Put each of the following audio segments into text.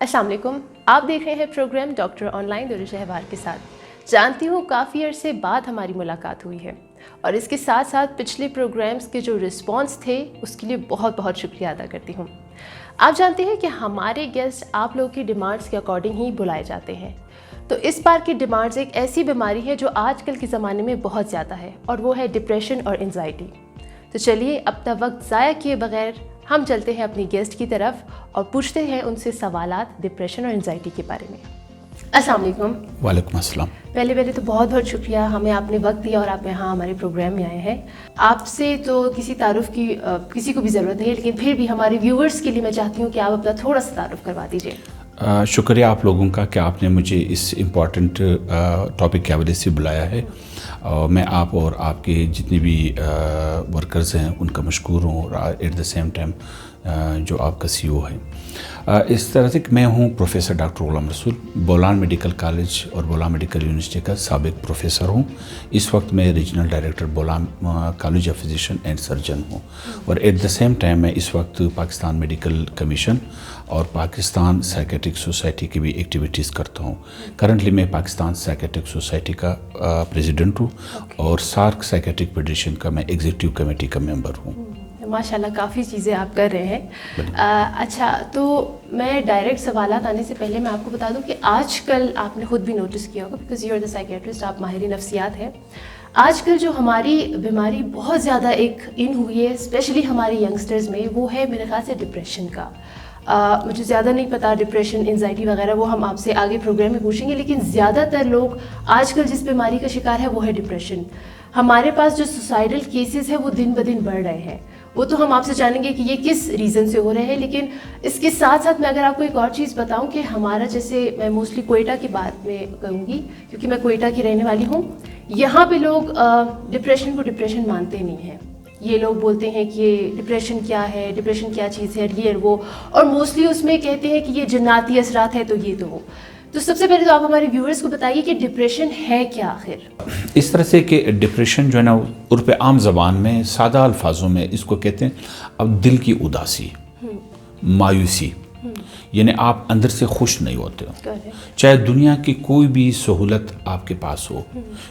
السلام علیکم، آپ دیکھ رہے ہیں پروگرام ڈاکٹر آن لائن دور شہوار کے ساتھ۔ جانتی ہوں کافی عرصے بعد ہماری ملاقات ہوئی ہے اور اس کے ساتھ ساتھ پچھلے پروگرامز کے جو رسپانس تھے اس کے لیے بہت بہت شکریہ ادا کرتی ہوں۔ آپ جانتے ہیں کہ ہمارے گیسٹ آپ لوگوں کی ڈیمانڈس کے اکارڈنگ ہی بلائے جاتے ہیں، تو اس بار کی ڈیمانڈز ایک ایسی بیماری ہے جو آج کل کے زمانے میں بہت زیادہ ہے اور وہ ہے ڈپریشن اور انزائٹی۔ تو چلیے اپنا وقت ضائع کیے بغیر ہم چلتے ہیں اپنی گیسٹ کی طرف اور پوچھتے ہیں ان سے سوالات ڈپریشن اور انزائٹی کے بارے میں۔ السلام علیکم۔ وعلیکم السلام۔ پہلے تو بہت بہت شکریہ، ہمیں آپ نے وقت دیا اور آپ یہاں ہمارے پروگرام میں آئے ہیں۔ آپ سے تو کسی تعارف کی کسی کو بھی ضرورت نہیں ہے، لیکن پھر بھی ہمارے ویورز کے لیے میں چاہتی ہوں کہ آپ اپنا تھوڑا سا تعارف کروا دیجیے۔ شکریہ آپ لوگوں کا کہ آپ نے مجھے اس امپورٹنٹ ٹاپک کے حوالے سے بلایا ہے۔ میں آپ اور آپ کے جتنے بھی ورکرز ہیں ان کا مشکور ہوں، اور ایٹ دا سیم ٹائم جو آپ کا سی او ہے۔ اس طرح سے کہ میں ہوں پروفیسر ڈاکٹر غلام رسول، بولان میڈیکل کالج اور بولان میڈیکل یونیورسٹی کا سابق پروفیسر ہوں۔ اس وقت میں regional director Bolan college of physician and surgeon ہوں، اور ایٹ دا سیم ٹائم میں اس وقت پاکستان میڈیکل کمیشن اور پاکستان سائیکیٹرک سوسائٹی کی بھی ایکٹیویٹیز کرتا ہوں۔ کرنٹلی میں پاکستان سائیکیٹرک سوسائٹی کا پریزیڈنٹ ہوں، اور سارک سائیکیٹرک فیڈریشن کا میں ایگزیکٹو کمیٹی کا ممبر ہوں۔ ماشاءاللہ کافی چیزیں آپ کر رہے ہیں۔ اچھا، تو میں ڈائریکٹ سوالات آنے سے پہلے میں آپ کو بتا دوں کہ آج کل آپ نے خود بھی نوٹس کیا ہوگا، because you are the psychiatrist, آپ ماہر نفسیات ہیں۔ آج کل جو ہماری بیماری بہت زیادہ ایک ان ہوئی ہے اسپیشلی ہمارے ینگسٹرز میں، وہ ہے میرے خیال سے ڈپریشن کا۔ مجھے زیادہ نہیں پتا ڈپریشن، انزائٹی وغیرہ، وہ ہم آپ سے آگے پروگرام میں پوچھیں گے، لیکن زیادہ تر لوگ آج کل جس بیماری کا شکار ہے وہ ہے ڈپریشن۔ ہمارے پاس جو سوسائڈل کیسز ہیں وہ دن بدن بڑھ رہے ہیں، وہ تو ہم آپ سے جانیں گے کہ یہ کس ریزن سے ہو رہے ہیں، لیکن اس کے ساتھ ساتھ میں اگر آپ کو ایک اور چیز بتاؤں کہ ہمارا، جیسے میں موسٹلی کوئٹہ کی بات میں کہوں گی کیونکہ میں کوئٹہ کی رہنے والی ہوں، یہاں پہ لوگ ڈپریشن کو ڈپریشن مانتے نہیں ہیں۔ یہ لوگ بولتے ہیں کہ یہ ڈپریشن کیا ہے، ڈپریشن کیا چیز ہے، یہ وہ، اور موسٹلی اس میں کہتے ہیں کہ یہ جناتی اثرات ہے، تو یہ تو وہ۔ تو سب سے پہلے تو آپ ہمارے ویورز کو بتائیے کہ ڈپریشن ہے کیا آخر؟ اس طرح سے کہ ڈپریشن جو ہے نا، عرف عام زبان میں سادہ الفاظوں میں اس کو کہتے ہیں اب دل کی اداسی، مایوسی، یعنی آپ اندر سے خوش نہیں ہوتے ہو، چاہے دنیا کی کوئی بھی سہولت آپ کے پاس ہو،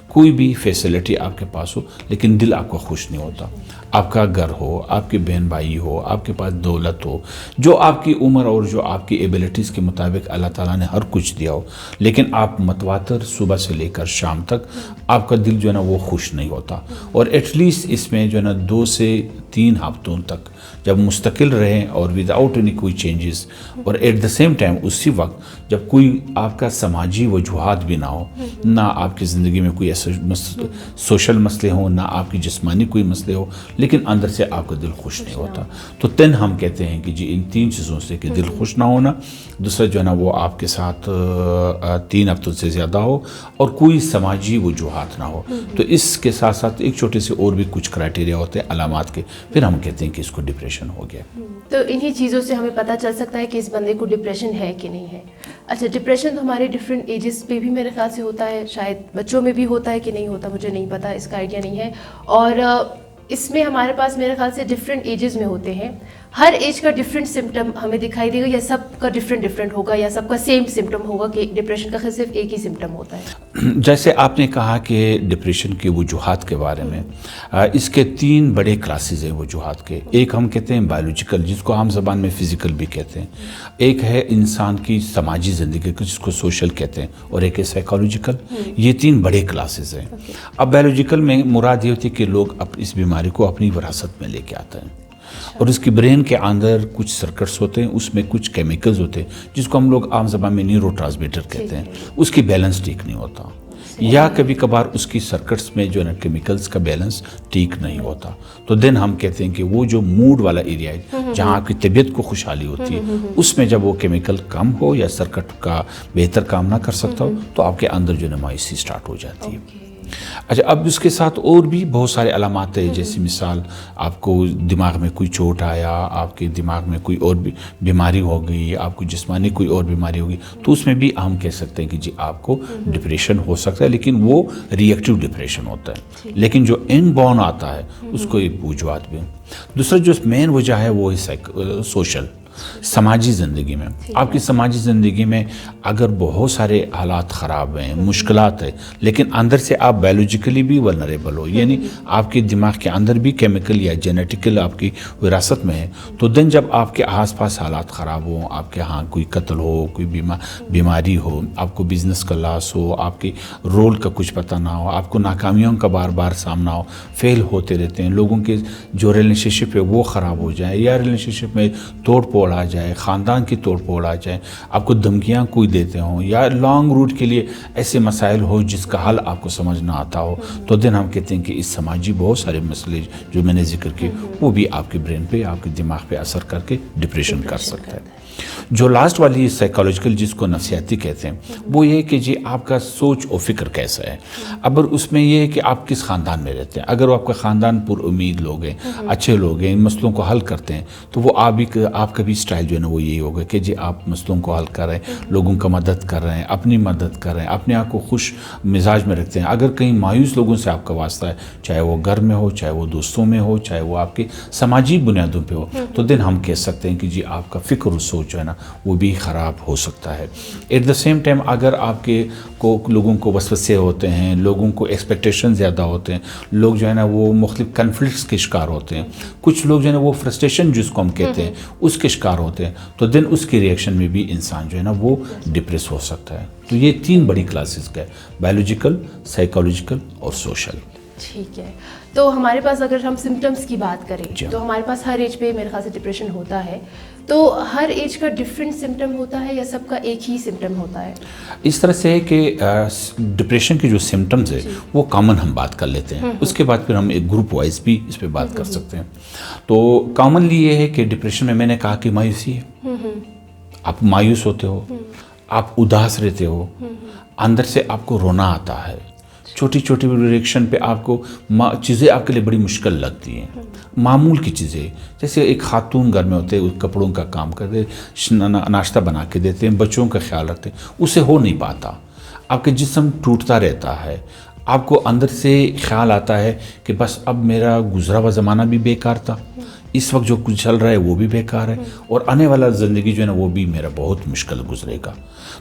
کوئی بھی فیسلٹی آپ کے پاس ہو، لیکن دل آپ کا خوش نہیں ہوتا۔ آپ کا گھر ہو، آپ کے بہن بھائی ہو، آپ کے پاس دولت ہو، جو آپ کی عمر اور جو آپ کی ایبلٹیز کے مطابق اللہ تعالیٰ نے ہر کچھ دیا ہو، لیکن آپ متواتر صبح سے لے کر شام تک آپ کا دل جو ہے نا وہ خوش نہیں ہوتا۔ اور ایٹ لیسٹ اس میں جو ہے نا 2 سے 3 ہفتوں تک جب مستقل رہیں اور وداؤٹ اینی کوئی چینجز، اور ایٹ دا سیم ٹائم اسی وقت جب کوئی آپ کا سماجی وجوہات بھی نہ ہو، نہ آپ کی زندگی میں کوئی ایسے سوشل مسئلے ہوں، نہ آپ کی جسمانی کوئی مسئلے ہو، لیکن اندر سے آپ کا دل خوش نہیں ہوتا، تو ہم کہتے ہیں کہ جی ان 3 چیزوں سے کہ دل خوش نہ ہونا، دوسرا جو ہے نا وہ آپ کے ساتھ 3 ہفتوں سے زیادہ ہو، اور کوئی سماجی وجوہات نہ ہو، تو اس کے ساتھ ساتھ ایک چھوٹے سے اور بھی کچھ کرائٹیریا ہوتے ہیں علامات کے، پھر ہم کہتے ہیں کہ اس کو ڈپریشن ہو گیا۔ تو انہی چیزوں سے ہمیں پتہ چل سکتا ہے کہ اس بندے کو ڈپریشن ہے کہ نہیں ہے۔ اچھا، ڈپریشن تو ہمارے ڈفرینٹ ایجز پہ بھی میرے خیال سے ہوتا ہے، شاید بچوں میں بھی ہوتا ہے کہ نہیں ہوتا، مجھے نہیں پتا، اس کا آئیڈیا نہیں ہے، اور اس میں ہمارے پاس میرے خیال سے ڈفرینٹ ایجز میں ہوتے ہیں، ہر ایج کا ڈفرینٹ سمٹم ہمیں دکھائی دے گا، یا سب کا ڈفرینٹ ہوگا، یا سب کا سیم سمٹم ہوگا کہ ڈپریشن کا صرف ایک ہی سمٹم ہوتا ہے؟ جیسے آپ نے کہا کہ ڈپریشن کے وجوہات کے بارے میں، اس کے 3 بڑے کلاسز ہیں وجوہات کے۔ ایک ہم کہتے ہیں بایولوجیکل، جس کو عام زبان میں فزیکل بھی کہتے ہیں، ایک ہے انسان کی سماجی زندگی کو جس کو سوشل کہتے ہیں، اور ایک ہے سائیکالوجیکل۔ یہ 3 بڑے کلاسز ہیں۔ اب بایولوجیکل میں مراد یہ ہوتی ہے کہ لوگ اس بیماری کو اپنی وراثت میں لے کے آتے ہیں، اور اس کی برین کے اندر کچھ سرکٹس ہوتے ہیں، اس میں کچھ کیمیکلز ہوتے ہیں جس کو ہم لوگ عام زبان میں نیورو ٹرانسمیٹر کہتے ہیں، اس کی بیلنس ٹھیک نہیں ہوتا، یا کبھی کبھار اس کی سرکٹس میں جو ہے نا کیمیکلز کا بیلنس ٹھیک نہیں ہوتا، تو ہم کہتے ہیں کہ وہ جو موڈ والا ایریا ہے جہاں آپ کی طبیعت کو خوشحالی ہوتی ہے، اس میں جب وہ کیمیکل کم ہو یا سرکٹ کا بہتر کام نہ کر سکتا ہو، تو آپ کے اندر جو ہے نا مایوسی سٹارٹ ہو جاتی ہے۔ اچھا، اب اس کے ساتھ اور بھی بہت سارے علامات ہیں، جیسے مثال آپ کو دماغ میں کوئی چوٹ آیا، آپ کے دماغ میں کوئی اور بھی بیماری ہو گئی، آپ کو جسمانی کوئی اور بیماری ہو گئی، تو اس میں بھی ہم کہہ سکتے ہیں کہ جی آپ کو ڈپریشن ہو سکتا ہے، لیکن وہ ری ایکٹیو ڈپریشن ہوتا ہے، لیکن جو ان بورن آتا ہے اس کو ایک وجوہات بھی۔ دوسرا جو مین وجہ ہے وہ ہے سوشل، سماجی زندگی میں آپ کی سماجی زندگی میں اگر بہت سارے حالات خراب ہیں، مشکلات ہیں، لیکن اندر سے آپ بایولوجیکلی بھی ولنریبل ہو، یعنی آپ کے دماغ کے اندر بھی کیمیکل یا جینیٹیکل آپ کی وراثت میں ہے، تو دن جب آپ کے آس پاس حالات خراب ہوں، آپ کے ہاں کوئی قتل ہو، کوئی بیماری ہو، آپ کو بزنس کا لاس ہو، آپ کے رول کا کچھ پتہ نہ ہو، آپ کو ناکامیوں کا بار بار سامنا ہو، فیل ہوتے رہتے ہیں، لوگوں کے جو ریلیشن شپ ہے وہ خراب ہو جائے، یا ریلیشن شپ میں توڑ پھوڑ آ جائے، خاندان کی توڑ پھوڑ آ جائے، آپ کو دھمکیاں کوئی دیتے ہوں، یا لانگ روٹ کے لیے ایسے مسائل ہو جس کا حل آپ کو سمجھ نہ آتا ہو، تو دن ہم کہتے ہیں کہ اس سماجی بہت سارے مسئلے جو میں نے ذکر کیے وہ بھی آپ کے برین پہ، آپ کے دماغ پہ اثر کر کے ڈپریشن کر سکتا ہے۔ جو لاسٹ والی سائیکالوجیکل جس کو نفسیاتی کہتے ہیں وہ یہ کہ جی آپ کا سوچ و فکر کیسا ہے۔ اب اس میں یہ ہے کہ آپ کس خاندان میں رہتے ہیں۔ اگر آپ کا خاندان پر امید لوگ ہیں، اچھے لوگ ہیں، ان مسئلوں کو حل کرتے ہیں، تو وہ آپ کا بھی اسٹائل جو ہے نا وہ یہی ہوگا کہ جی آپ مسئلوں کو حل کر رہے ہیں، لوگوں کا مدد کر رہے ہیں، اپنی مدد کر رہے ہیں، اپنے آپ کو خوش مزاج میں رکھتے ہیں۔ اگر کہیں مایوس لوگوں سے آپ کا واسطہ ہے، چاہے وہ گھر میں ہو، چاہے وہ دوستوں میں ہو، چاہے وہ آپ کے سماجی بنیادوں پہ ہو، تو دن ہم کہہ سکتے ہیں کہ جی آپ کا فکر و سوچ جو ہے نا وہ بھی خراب ہو سکتا ہے۔ ایٹ دا سیم ٹائم اگر آپ کے لوگوں کو وسوسے ہوتے ہیں، لوگوں کو ایکسپیکٹیشن زیادہ ہوتے ہیں، لوگ جو ہے نا وہ مختلف کنفلکٹس کے شکار ہوتے ہیں، کچھ لوگ جو ہے نا وہ فرسٹریشن جس کو ہم کہتے ہیں اس کے شکار ہوتے ہیں، تو دن اس کی ریئیکشن میں بھی انسان جو ہے نا وہ ڈپریس ہو سکتا ہے۔ تو یہ 3 بڑی کلاسز کا ہے، بایولوجیکل، سائیکالوجیکل اور سوشل۔ ٹھیک ہے، تو ہمارے پاس اگر ہم سمٹمز کی بات کریں تو ہمارے پاس ہر ایج پہ میرے خیال سے ڈپریشن ہوتا ہے، تو ہر ایج کا ڈفرینٹ سمٹم ہوتا ہے یا سب کا ایک ہی سمٹم ہوتا ہے؟ اس طرح سے ہے کہ ڈپریشن کے جو سمٹمز ہیں وہ کامن ہم بات کر لیتے ہیں، اس کے بعد پھر ہم ایک گروپ وائز بھی اس پہ بات کر سکتے ہیں۔ تو کامنلی یہ ہے کہ ڈپریشن میں نے کہا کہ مایوسی ہے، آپ مایوس ہوتے ہو، آپ اداس رہتے ہو، اندر سے آپ کو رونا آتا ہے، چھوٹی چھوٹی ریئیکشن پہ آپ کو چیزیں آپ کے لیے بڑی مشکل لگتی ہیں، معمول کی چیزیں، جیسے ایک خاتون گھر میں ہوتے ہیں، کپڑوں کا کام کرتے، ناشتہ بنا کے دیتے ہیں، بچوں کا خیال رکھتے ہیں، اسے ہو نہیں پاتا، آپ کا جسم ٹوٹتا رہتا ہے، آپ کو اندر سے خیال آتا ہے کہ بس اب میرا گزرا ہوا زمانہ بھی بیکار تھا، اس وقت جو کچھ چل رہا ہے وہ بھی بیکار ہے، اور آنے والا زندگی جو ہے نا وہ بھی میرا بہت مشکل گزرے گا۔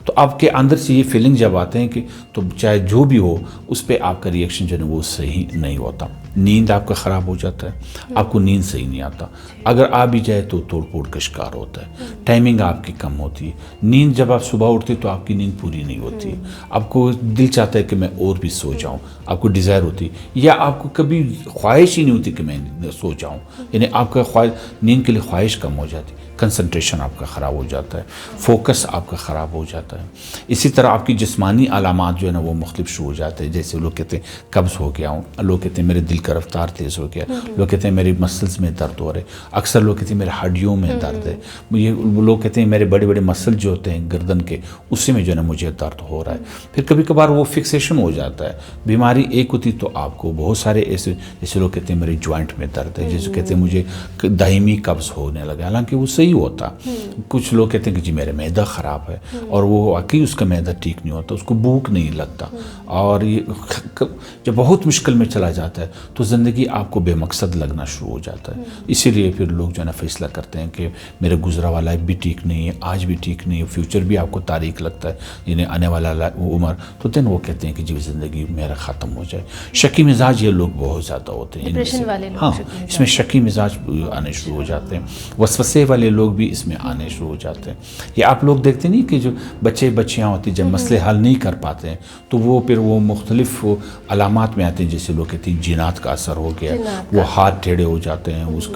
تو آپ کے اندر سے یہ فیلنگ جب آتے ہیں کہ تو چاہے جو بھی ہو اس پہ آپ کا ریئیکشن جو ہے نا وہ صحیح نہیں ہوتا، نیند آپ کا خراب ہو جاتا ہے، آپ کو نیند صحیح نہیں آتا، اگر آ بھی جائے تو توڑ پھوڑ کا شکار ہوتا ہے، ٹائمنگ آپ کی کم ہوتی ہے، نیند جب آپ صبح اٹھتے تو آپ کی نیند پوری نہیں ہوتی، آپ کو دل چاہتا ہے کہ میں اور بھی سو جاؤں، آپ کو ڈیزائر ہوتی، یا آپ کو کبھی خواہش ہی نہیں ہوتی کہ میں سو جاؤں، یعنی آپ کا نیند کے لیے خواہش کم ہو جاتی، کنسنٹریشن آپ کا خراب ہو جاتا ہے، فوکس آپ کا خراب ہو جاتا ہے۔ اسی طرح آپ کی جسمانی علامات جو ہے نا وہ مختلف شروع ہو جاتے ہیں، جیسے لوگ کہتے ہیں قبض ہو گیا ہوں، لوگ کہتے ہیں میرے دل کا رفتار تیز ہو گیا، لوگ کہتے ہیں میری مسلز میں درد ہو رہے، اکثر لوگ کہتے ہیں میرے ہڈیوں میں درد ہے، یہ لوگ کہتے ہیں میرے بڑے بڑے مسل جو ہوتے ہیں گردن کے اسی میں جو ہے نا مجھے درد ہو رہا ہے۔ پھر کبھی کبھار وہ فکسیشن ہو جاتا ہے، بیماری ایک ہوتی تو آپ کو بہت سارے ایسے، جیسے لوگ کہتے ہیں میرے جوائنٹ میں درد ہے، جیسے کہتے ہیں مجھے دائمی قبض ہونے لگا، حالانکہ وہ صحیح ہوتا۔ کچھ لوگ کہتے ہیں کہ جی میرا معدہ خراب ہے، اور وہ واقعی اس کا معدہ ٹھیک نہیں ہوتا، اس کو بھوک نہیں لگتا، اور یہ جب بہت مشکل میں چلا جاتا ہے تو زندگی آپ کو بے مقصد لگنا شروع ہو جاتا ہے۔ اسی لیے پھر لوگ جو ہے نا فیصلہ کرتے ہیں کہ میرا گزرا ہوا لائف بھی ٹھیک نہیں ہے، آج بھی ٹھیک نہیں ہے، فیوچر بھی آپ کو تاریک لگتا ہے، یعنی آنے والا عمر، تو دن وہ کہتے ہیں کہ جی زندگی میرا ختم ہو جائے۔ شکی مزاج یہ لوگ بہت زیادہ ہوتے ہیں، ہاں اس میں شکی مزاج آنے شروع ہو جاتے ہیں، وسوسے والے لوگ بھی اس میں آنے شروع ہو جاتے ہیں۔ یہ آپ لوگ دیکھتے نہیں کہ جو بچیاں ہوتی جب مسئلے حل نہیں کر پاتے ہیں تو وہ پھر وہ مختلف علامات میں آتے ہیں، جیسے لوگ کہتے ہیں جینات کا اثر ہو گیا، وہ ہاتھ ٹیڑھے ہو جاتے ہیں، اس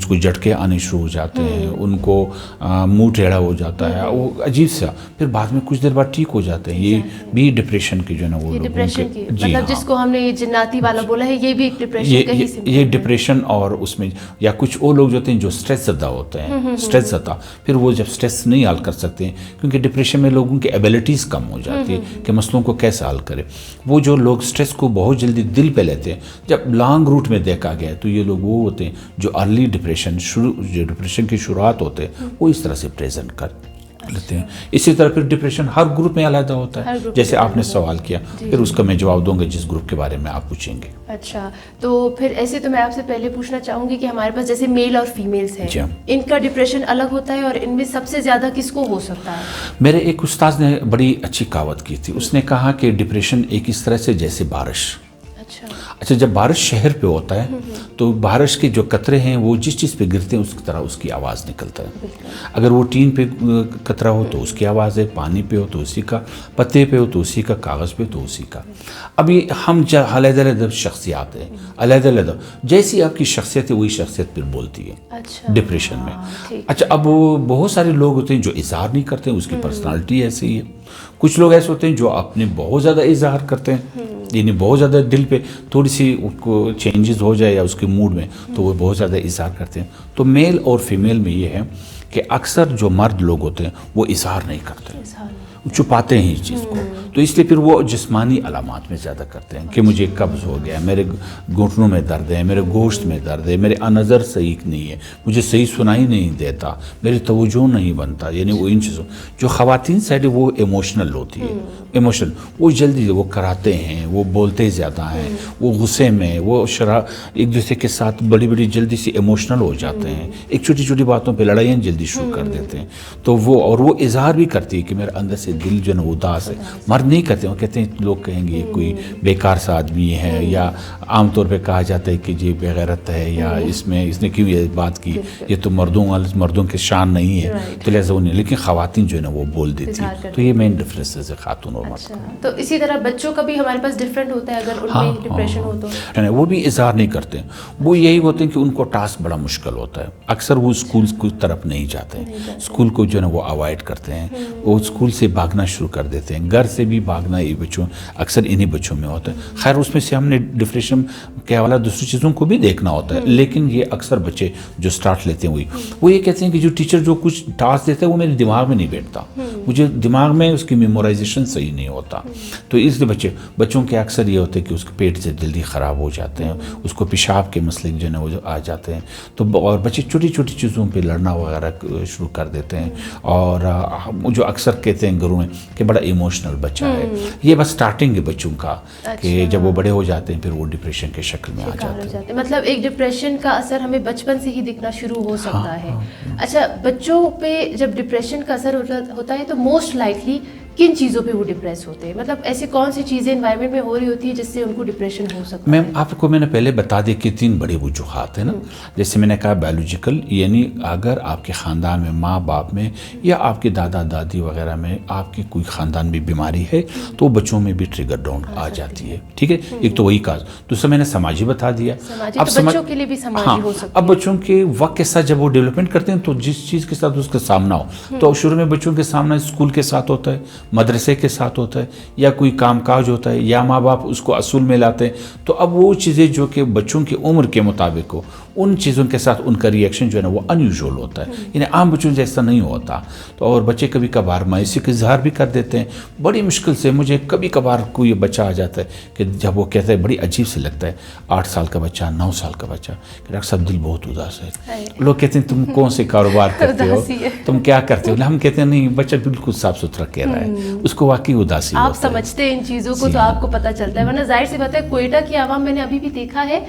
کو جھٹکے آنے شروع ہو جاتے ہیں، ان کو منہ ٹیڑھا ہو جاتا ہے، وہ عجیب سا، پھر بعد میں کچھ دیر بعد ٹھیک ہو جاتے ہیں۔ یہ بھی ڈپریشن کی جو ہے نا وہ مطلب جس کو ہم نے یہ جناتی والا بولا ہے، یہ بھی ایک ڈپریشن کا ہی سمٹم ہے۔ یہ ڈپریشن، اور اس میں یا کچھ وہ لوگ جو ہوتے ہیں جو اسٹریس زدہ ہوتے ہیں، اسٹریس زدہ، پھر وہ جب اسٹریس نہیں حل کر سکتے ہیں، کیونکہ ڈپریشن میں لوگوں کی ایبلٹیز کم ہو جاتی ہے کہ مسئلوں کو کیسے حل کرے۔ وہ جو لوگ اسٹریس کو بہت جلدی دل پہ لیتے ہیں، جب لانگ روٹ میں دیکھا گیا تو یہ لوگ وہ ہوتے ہیں جو ارلی ڈپریشن کی شروعات ہوتے ہیں وہ اس طرح سے پریزنٹ کرتے ہیں۔ لیتے ہیں. اسی طرح پھر ڈپریشن ہر گروپ میں علیحدہ ہوتا ہے, جیسے آپ نے سوال کیا, پھر اس کا میں جواب دوں گا جس گروپ کے بارے میں آپ پوچھیں گے. اچھا, تو پھر ایسے تو میں آپ سے پہلے پوچھنا چاہوں گی کہ ہمارے پاس جیسے میل اور فیمیلز ہیں, ان کا ڈپریشن الگ ہوتا ہے, اور ان میں سب سے زیادہ کس کو ہو سکتا ہے؟ میرے ایک استاد نے بڑی اچھی کہاوت کی تھی. اس نے کہا کہ ڈپریشن ایک اس طرح سے جیسے بارش. اچھا, جب بارش شہر پہ ہوتا ہے تو بارش کے جو قطرے ہیں وہ جس چیز پہ گرتے ہیں اس کی طرح اس کی آواز نکلتا ہے. اگر وہ ٹین پہ قطرہ ہو تو اس کی آواز ہے, پانی پہ ہو تو اسی کا, پتے پہ ہو تو اسی کا, کاغذ پہ تو اسی کا. ابھی ہم علیحدہ علیحدہ شخصیات ہیں, علیحدہ علیحدہ جیسی آپ کی شخصیت ہے وہی شخصیت پھر بولتی ہے ڈپریشن میں. اچھا, اب بہت سارے لوگ ہوتے ہیں جو اظہار نہیں کرتے ہیں, اس کی پرسنالٹی ایسی ہے. کچھ لوگ ایسے ہوتے ہیں جو اپنے بہت زیادہ اظہار کرتے ہیں, یعنی بہت زیادہ دل پہ تھوڑی سی اس کو چینجز ہو جائے یا اس کے موڈ میں تو وہ بہت زیادہ اظہار کرتے ہیں. تو میل اور فیمیل میں یہ ہے کہ اکثر جو مرد لوگ ہوتے ہیں وہ اظہار نہیں کرتے, چھپاتے ہیں اس چیز کو. تو اس لیے پھر وہ جسمانی علامات میں زیادہ کرتے ہیں کہ مجھے قبض ہو گیا, میرے گھٹنوں میں درد ہے, میرے گوشت میں درد ہے, میرے نظر صحیح نہیں ہے, مجھے صحیح سنائی نہیں دیتا, میری توجہ نہیں بنتا. یعنی وہ ان چیزوں جو خواتین سائڈ وہ ایموشنل ہوتی ہے, ایموشنل وہ جلدی وہ کراتے ہیں, وہ بولتے زیادہ ہیں, وہ غصے میں, وہ ایک دوسرے کے ساتھ بڑی بڑی جلدی سے ایموشنل ہو جاتے ہیں, ایک چھوٹی چھوٹی باتوں پہ لڑائیاں جلدی شروع کر دیتے ہیں. تو وہ اظہار بھی کرتی ہے کہ میرے اندر سے دل جو ہے اداس ہے. مرد نہیں کرتے, وہ کہتے ہیں لوگ کہیں گے کوئی بیکار سا آدمی ہے, یا عام طور پہ کہا جاتا ہے کہ یہ بے غیرت ہے, یا اس نے کیوں یہ بات کی, یہ تو مردوں کے شان نہیں ہے, تو لہٰذا وہ نہیں. لیکن خواتین جو ہے نا وہ بول دیتی ہیں. تو یہ مین ڈفرینس ہے خاتون اور مرد. تو اسی طرح بچوں کا بھی ہمارے پاس ڈفرینٹ ہوتا ہے, اگر ان میں ڈپریشن ہو تو وہ بھی اظہار نہیں کرتے. وہ یہی ہوتے ہیں کہ ان کو ٹاسک بڑا مشکل ہوتا ہے. اکثر وہ اسکول کی طرف نہیں جاتے ہیں, اسکول کو جو ہے نا وہ اوائڈ کرتے ہیں, وہ اسکول سے بھاگنا شروع کر دیتے ہیں. گھر سے بھی بھاگنا یہ بچوں اکثر انہی بچوں میں ہوتا ہے. خیر اس میں سے ہم نے ڈپریشن کے حوالہ دوسری چیزوں کو بھی دیکھنا ہوتا ہے, لیکن یہ اکثر بچے جو سٹارٹ لیتے ہیں وہ یہ کہتے ہیں کہ جو ٹیچر جو کچھ ٹاسک دیتا ہے وہ میرے دماغ میں نہیں بیٹھتا, مجھے دماغ میں اس کی میمورائزیشن صحیح نہیں ہوتا. تو اس لیے بچوں کے اکثر یہ ہوتے ہیں کہ اس کے پیٹ سے جلدی خراب ہو جاتے ہیں, اس کو پیشاب کے مسئلے جو ہے نا وہ آ جاتے ہیں. تو اور بچے چھوٹی چھوٹی چیزوں پہ لڑنا وغیرہ شروع کر دیتے ہیں, اور جو اکثر کہتے ہیں گھروں میں کہ بڑا ایموشنل بچہ ہے. یہ بس سٹارٹنگ ہے بچوں کا, کہ جب وہ بڑے ہو جاتے ہیں پھر وہ ڈپریشن کے شکل میں آ جاتے ہیں. مطلب ایک ڈپریشن کا اثر ہمیں بچپن سے ہی دکھنا شروع ہو سکتا ہے. اچھا, بچوں پہ جب ڈپریشن کا اثر ہوتا ہے تو موسٹ لائکلی کن چیزوں پہ وہ ڈپریس ہوتے ہیں؟ مطلب ایسی کون سی چیزیں انوائرمنٹ میں ہو رہی ہوتی ہے جس سے ان کو ڈپریشن ہو سکتا ہے؟ آپ کو میں نے پہلے بتا دیا کہ 3 بڑے وجوہات ہیں نا. جیسے میں نے کہا بایولوجیکل, یعنی اگر آپ کے خاندان میں ماں باپ میں یا آپ کے دادا دادی وغیرہ میں آپ کی کوئی خاندان میں بیماری ہے تو بچوں میں بھی ٹریگر ڈاؤن آ جاتی ہے. ٹھیک ہے, ایک تو وہی کاز. دوسرا میں نے سماجی بتا دیا. اب بچوں کے لیے بھی سماجی ہو سکتا ہے. اب بچوں کے وقت کے ساتھ جب وہ ڈیولپمنٹ کرتے ہیں تو جس چیز کے ساتھ اس کا سامنا ہو, تو شروع میں بچوں کے سامنا اسکول کے ساتھ ہوتا ہے, مدرسے کے ساتھ ہوتا ہے, یا کوئی کام کاج ہوتا ہے, یا ماں باپ اس کو اصول میں لاتے ہیں. تو اب وہ چیزیں جو کہ بچوں کی عمر کے مطابق ہو, ان چیزوں کے ساتھ ان کا ریئیکشن جو ہے نا وہ ان یوزول ہوتا ہے, یعنی عام بچوں جیسا نہیں ہوتا. تو اور بچے کبھی کبھار مایوسی کا اظہار بھی کر دیتے ہیں. بڑی مشکل سے مجھے کبھی کبھار کوئی بچہ آ جاتا ہے کہ جب وہ کہتا ہے, بڑی عجیب سے لگتا ہے, 8 سال کا بچہ, 9 سال کا بچہ, کہ ڈاکٹر صاحب دل بہت اداس ہے. لوگ کہتے ہیں تم کون سے کاروبار کرتے ہو, تم کیا کرتے ہو؟ ہم کہتے ہیں نہیں, بچہ بالکل صاف ستھرا کہہ رہا ہے, اس کو واقعی اداسی آپ سمجھتے ہیں ان چیزوں کو تو آپ کو پتہ چلتا ہے. ورنہ ظاہر سی بات ہے کوئٹہ کی عوام میں نے ابھی بھی دیکھا ہے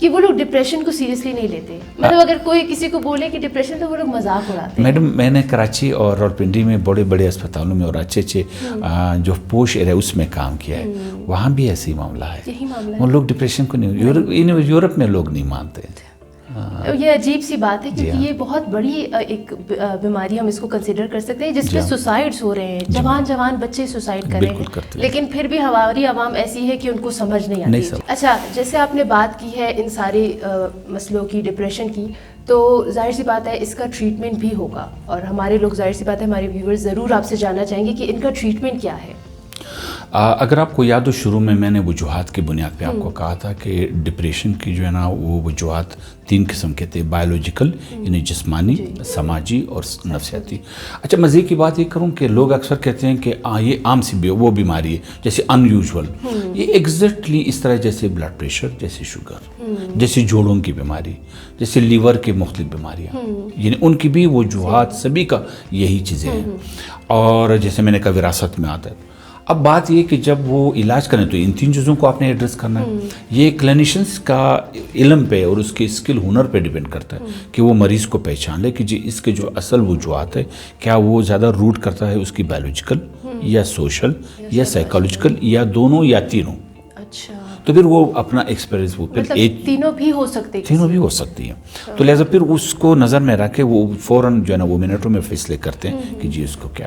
کہ وہ لوگ ڈپریشن کو سیریسلی نہیں لیتے. مطلب اگر کوئی کسی کو بولے کہ ڈپریشن تو وہ لوگ مذاق اڑاتے ہیں. میڈم میں نے کراچی اور راولپنڈی میں بڑے بڑے اسپتالوں میں اور اچھے اچھے جو پوش ایریا اس میں کام کیا ہے, وہاں بھی ایسے ہی معاملہ ہے. وہ لوگ ڈپریشن کو نہیں, یورپ میں لوگ نہیں مانتے. یہ عجیب سی بات ہے کیونکہ یہ بہت بڑی ایک بیماری ہم اس کو کنسیڈر کر سکتے ہیں جس پہ سوسائڈس ہو رہے ہیں, جوان بچے سوسائڈ کر رہے ہیں, لیکن پھر بھی ہماری عوام ایسی ہے کہ ان کو سمجھ نہیں آتی. اچھا, جیسے آپ نے بات کی ہے ان سارے مسئلوں کی, ڈپریشن کی, تو ظاہر سی بات ہے اس کا ٹریٹمنٹ بھی ہوگا, اور ہمارے لوگ ظاہر سی بات ہے ہمارے ویورز ضرور آپ سے جاننا چاہیں گے کہ ان کا ٹریٹمنٹ کیا ہے. اگر آپ کو یاد ہو شروع میں نے وجوہات کی بنیاد پہ آپ کو کہا تھا کہ ڈپریشن کی جو ہے نا وہ وجوہات 3 قسم کے تھے، بایولوجیکل یعنی جسمانی، سماجی اور نفسیاتی۔ اچھا مزے کی بات یہ کروں کہ لوگ اکثر کہتے ہیں کہ یہ عام سی وہ بیماری ہے جیسے ان یوزول، یہ ایگزیکٹلی اس طرح جیسے بلڈ پریشر، جیسے شوگر، جیسے جوڑوں کی بیماری، جیسے لیور کی مختلف بیماریاں، یعنی ان کی بھی وجوہات سبھی کا یہی چیزیں ہیں، اور جیسے میں نے کہا وراثت میں آتا ہے۔ اب بات یہ کہ جب وہ علاج کریں تو ان 3 چیزوں کو آپ نے ایڈریس کرنا ہے۔ یہ کلینیشنز کا علم پہ اور اس کے اسکل ہنر پہ ڈیپینڈ کرتا ہے کہ وہ مریض کو پہچان لے کہ جی اس کے جو اصل وجوہات ہے کیا وہ زیادہ روٹ کرتا ہے اس کی بایولوجیکل یا سوشل یا سائیکالوجیکل یا دونوں یا تینوں۔ اچھا، تو پھر وہ اپنا ایکسپیرینس وہ پھر تینوں بھی ہو سکتے ہیں، تینوں بھی ہو سکتی ہیں، تو لہٰذا پھر اس کو نظر میں رکھ کے وہ فوراً جو ہے نا وہ منٹوں میں فیصلے کرتے ہیں کہ جی اس کو کیا۔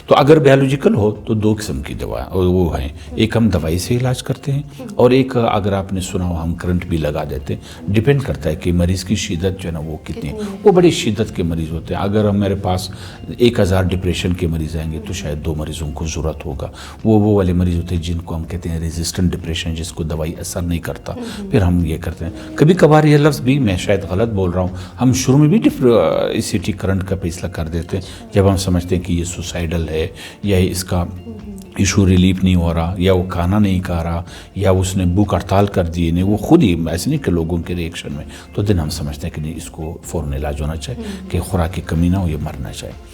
تو اگر بایولوجیکل ہو تو 2 قسم کی دوا وہ ہیں، ایک ہم دوائی سے علاج کرتے ہیں اور ایک اگر آپ نے سنا ہو ہم کرنٹ بھی لگا دیتے ہیں، ڈپینڈ کرتا ہے کہ مریض کی شدت جو ہے نا وہ کتنی ہے۔ وہ بڑی شدت کے مریض ہوتے ہیں، اگر ہم میرے پاس 1000 ڈپریشن کے مریض آئیں گے تو شاید 2 مریضوں کو ضرورت ہوگا۔ وہ والے مریض ہوتے ہیں جن کو ہم کہتے ہیں ریزسٹنٹ ڈپریشن، جس کو دوائی اثر نہیں کرتا، پھر ہم یہ کرتے ہیں۔ کبھی کبھار یہ لفظ بھی میں شاید غلط بول رہا ہوں، ہم شروع میں بھی سی ٹی کرنٹ کا فیصلہ کر دیتے ہیں جب ہم سمجھتے ہیں کہ یہ سوسائڈل ہے یا اس کا ایشو ریلیف نہیں ہو رہا یا وہ کھانا نہیں کھا رہا یا اس نے بھوک ہڑتال کر دی، نہیں وہ خود ہی ایسے نہیں کہ لوگوں کے ریئیکشن میں، تو دن ہم سمجھتے ہیں کہ نہیں اس کو فوراً علاج ہونا چاہیے کہ خوراک کی کمی نہ ہو، یہ مرنا چاہیے۔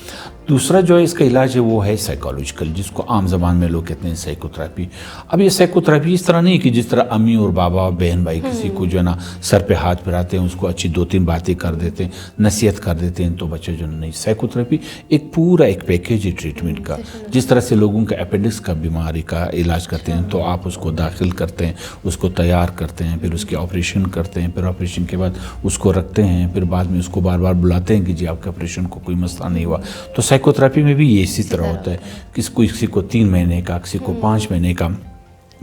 دوسرا جو ہے اس کا علاج ہے وہ ہے سائیکالوجیکل، جس کو عام زبان میں لوگ کہتے ہیں سائیکو تھراپی۔ اب یہ سائیکو تھراپی اس طرح نہیں کہ جس طرح امی اور بابا بہن بھائی کسی کو جو ہے نا سر پہ ہاتھ پھراتے ہیں، اس کو اچھی 2-3 باتیں کر دیتے ہیں، نصیحت کر دیتے ہیں تو بچے جو نہیں۔ سائیکو تھراپی ایک پورا ایک پیکیج ہے ٹریٹمنٹ کا، جس طرح سے لوگوں کا اپینڈکس کا بیماری کا علاج کرتے ہیں تو آپ اس کو داخل کرتے ہیں، اس کو تیار کرتے ہیں، پھر اس کی آپریشن کرتے ہیں، پھر آپریشن کے بعد اس کو رکھتے ہیں، پھر بعد میں اس کو بار بار بلاتے ہیں کہ جی آپ کے آپریشن کو کوئی مسئلہ نہیں ہوا۔ تو سائیکو تھراپی میں بھی یہ اسی طرح ہوتا ہے، کسی کو 3 مہینے کا، کسی کو 5 مہینے کا،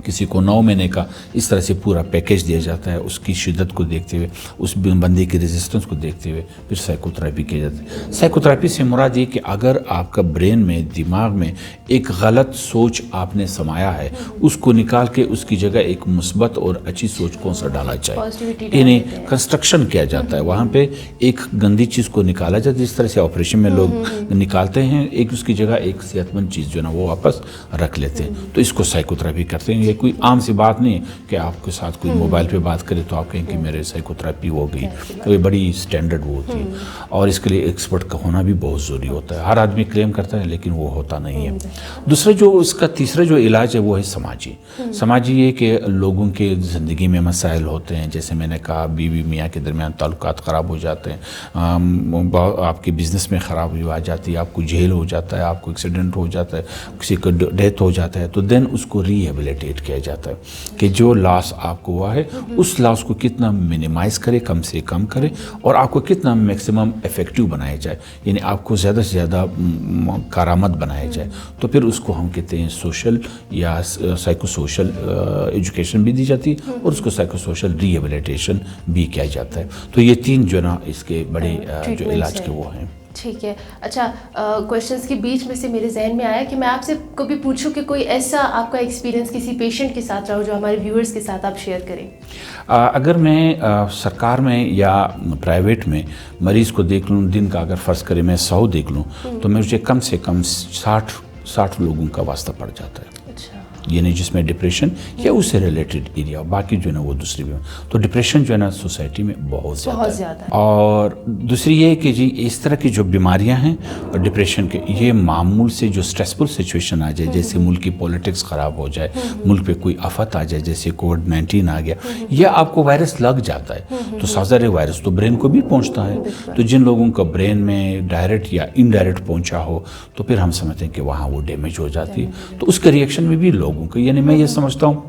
کسی کو 9 مہینے کا، اس طرح سے پورا پیکیج دیا جاتا ہے، اس کی شدت کو دیکھتے ہوئے، اس بندے کی ریزسٹنس کو دیکھتے ہوئے پھر سائیکو تھراپی کی جاتی ہے۔ سائیکو تھراپی سے مراد یہ کہ اگر آپ کا برین میں، دماغ میں ایک غلط سوچ آپ نے سمایا ہے، اس کو نکال کے اس کی جگہ ایک مثبت اور اچھی سوچ کون سا ڈالا جائے، یعنی کنسٹرکشن کیا جاتا ہے، وہاں پہ ایک گندی چیز کو نکالا جاتا ہے، جس طرح سے آپریشن میں لوگ نکالتے ہیں، ایک اس کی جگہ ایک صحت مند چیز جو ہے نا وہ واپس رکھ لیتے ہیں، تو اس کو سائیکو تھراپی کرتے ہیں۔ یہ کوئی عام سی بات نہیں ہے کہ آپ کے ساتھ کوئی موبائل پہ بات کرے تو آپ کہیں کہ میرے سائیکو تھراپی ہو گئی، تو یہ بڑی سٹینڈرڈ وہ ہوتی ہے، اور اس کے لیے ایکسپرٹ کا ہونا بھی بہت ضروری ہوتا ہے۔ ہر آدمی کلیم کرتا ہے لیکن وہ ہوتا نہیں ہے۔ دوسرا جو اس کا تیسرا جو علاج ہے وہ ہے سماجی یہ کہ لوگوں کے زندگی میں مسائل ہوتے ہیں، جیسے میں نے کہا بیوی میاں کے درمیان تعلقات خراب ہو جاتے ہیں، آپ کے بزنس میں خرابی آ جاتی ہے، آپ کو جیل ہو جاتا ہے، آپ کو ایکسیڈنٹ ہو جاتا ہے، کسی کو ڈیتھ ہو جاتا ہے، تو دین اس کو ریہیبلیٹیٹ کیا جاتا ہے کہ جو لاس آپ کو ہوا ہے اس لاس کو کتنا منیمائز کرے، کم سے کم کرے، اور آپ کو کتنا میکسیمم افیکٹو بنایا جائے، یعنی آپ کو زیادہ سے زیادہ کارآمد بنایا جائے، تو پھر اس کو ہم کہتے ہیں سوشل یا سائیکو سوشل ایجوکیشن بھی دی جاتی ہے، اور اس کو سائیکو سوشل ریہیبلیٹیشن بھی کیا جاتا ہے۔ تو یہ 3 جو ہے نا اس کے بڑے جو علاج کے وہ ہیں۔ ٹھیک ہے، اچھا کویشچنس کے بیچ میں سے میرے ذہن میں آیا کہ میں آپ سے کبھی پوچھوں کہ کوئی ایسا آپ کا ایکسپیرینس کسی پیشنٹ کے ساتھ رہا ہو جو ہمارے ویورز کے ساتھ آپ شیئر کریں۔ اگر میں سرکار میں یا پرائیویٹ میں مریض کو دیکھ لوں، دن کا اگر فرض کرے میں 100 دیکھ لوں تو مجھے کم سے کم 60 لوگوں کا واسطہ پڑ جاتا ہے، یعنی جس میں ڈپریشن یا اس سے ریلیٹڈ ایریا، باقی جو ہے نا وہ دوسری بھی۔ تو ڈپریشن جو ہے نا سوسائٹی میں بہت زیادہ ہے، اور دوسری یہ کہ جی اس طرح کی جو بیماریاں ہیں اور ڈپریشن کے، یہ معمول سے جو سٹریسفل سچویشن آ جائے، جیسے ملک کی پولیٹکس خراب ہو جائے، ملک پہ کوئی آفت آ جائے، جیسے کووڈ-19 آ گیا، یا آپ کو وائرس لگ جاتا ہے تو سازر وائرس تو برین کو بھی پہنچتا ہے، تو جن لوگوں کا برین میں ڈائریکٹ یا انڈائریکٹ پہنچا ہو تو پھر ہم سمجھتے ہیں کہ وہاں وہ ڈیمیج ہو جاتی ہے، تو اس کے ریئیکشن میں بھی لوگ، یعنی میں یہ سمجھتا ہوں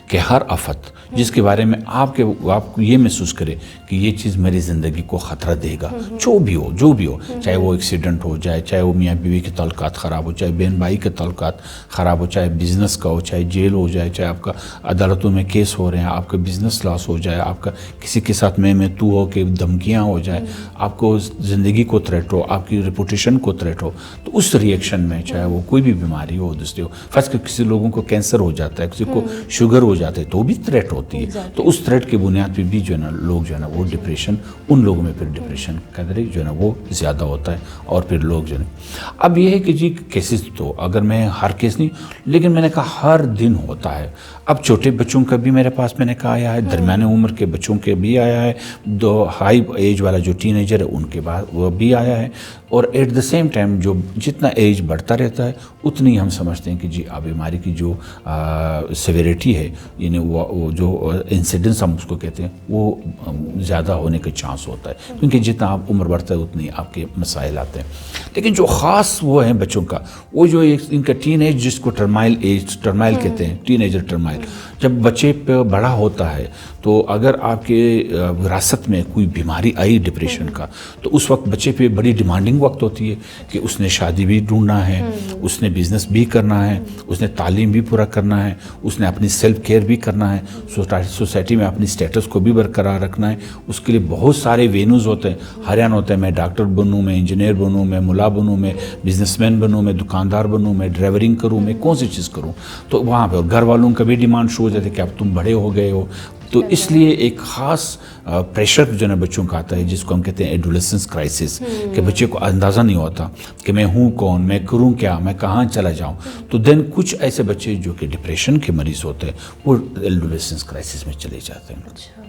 کہ ہر آفت جس کے بارے میں آپ کو یہ محسوس کرے کہ یہ چیز میری زندگی کو خطرہ دے گا، جو بھی ہو، چاہے وہ ایکسیڈنٹ ہو جائے، چاہے وہ میاں بیوی کے تعلقات خراب ہو، چاہے بہن بھائی کے تعلقات خراب ہو، چاہے بزنس کا ہو، چاہے جیل ہو جائے، چاہے آپ کا عدالتوں میں کیس ہو رہے ہیں، آپ کا بزنس لاس ہو جائے، آپ کا کسی کے ساتھ میں تو ہو کہ دھمکیاں ہو جائے، آپ کو زندگی کو تھریٹ ہو، آپ کی ریپوٹیشن کو تھریٹ ہو، تو اس ریئیکشن میں چاہے وہ کوئی بھی بیماری ہو دوسری ہو، فرض کہ کسی لوگوں کو کینسر ہو جاتا ہے، کسی کو شوگر ہو جاتا ہے، تو بھی تھریٹ ہوتی ہے، تو اس تھریٹ کی بنیاد پہ بھی جو ہے نا لوگ جو ہے نا وہ ڈپریشن، ان لوگوں میں پھر ڈپریشن کا درجہ جو ہے نا وہ زیادہ ہوتا ہے، اور پھر لوگ جو ہے اب یہ ہے کہ جی کیسز تو اگر میں ہر کیس نہیں، لیکن میں نے کہا ہر دن ہوتا ہے. اب چھوٹے بچوں کا بھی میرے پاس میں نے کہا آیا ہے، درمیانے عمر کے بچوں کے بھی آیا ہے، دو ہائی ایج والا جو ٹین ایجر ہے ان کے بعد وہ بھی آیا ہے، اور ایٹ دا سیم ٹائم جو جتنا ایج بڑھتا رہتا ہے اتنی ہم سمجھتے ہیں کہ جی اب بیماری کی جو سیویریٹی ہے، یعنی وہ جو انسیڈنس ہم اس کو کہتے ہیں وہ زیادہ ہونے کا چانس ہوتا ہے، کیونکہ جتنا آپ عمر بڑھتا ہے اتنی آپ کے مسائل آتے ہیں. لیکن جو خاص وہ ہیں بچوں کا، وہ جو ان کا ٹین ایج جس کو ٹرمائل کہتے ہیں، ٹین ایجر ٹرمائل، جب بچے پہ بڑا ہوتا ہے تو اگر آپ کے وراثت میں کوئی بیماری آئی ڈپریشن کا، تو اس وقت بچے پہ بڑی ڈیمانڈنگ وقت ہوتی ہے کہ اس نے شادی بھی ڈھونڈنا ہے، اس نے بزنس بھی کرنا ہے، اس نے تعلیم بھی پورا کرنا ہے، اس نے اپنی سیلف کیئر بھی کرنا ہے، سوسائٹی میں اپنی سٹیٹس کو بھی برقرار رکھنا ہے. اس کے لیے بہت سارے وینوز ہوتے ہیں، ہریان ہوتے ہیں، میں ڈاکٹر بنوں، میں انجینئر بنوں، میں ملا بنوں، میں بزنس مین بنوں، میں دکاندار بنوں، میں ڈرائیورنگ کروں، میں کون سی چیز کروں. تو وہاں پہ گھر والوں کا بھی ڈیمانڈ شو ہو جاتا ہے کہ اب تم بڑے ہو گئے ہو. تو اس لیے ایک خاص پریشر جو ہے نا بچوں کا آتا ہے، جس کو ہم کہتے ہیں ایڈولیسنس کرائسس، کہ بچے کو اندازہ نہیں ہوتا کہ میں ہوں کون، میں کروں کیا، میں کہاں چلا جاؤں. تو دین کچھ ایسے بچے جو کہ ڈپریشن کے مریض ہوتے ہیں وہ ایڈولیسنس کرائسس میں چلے جاتے ہیں.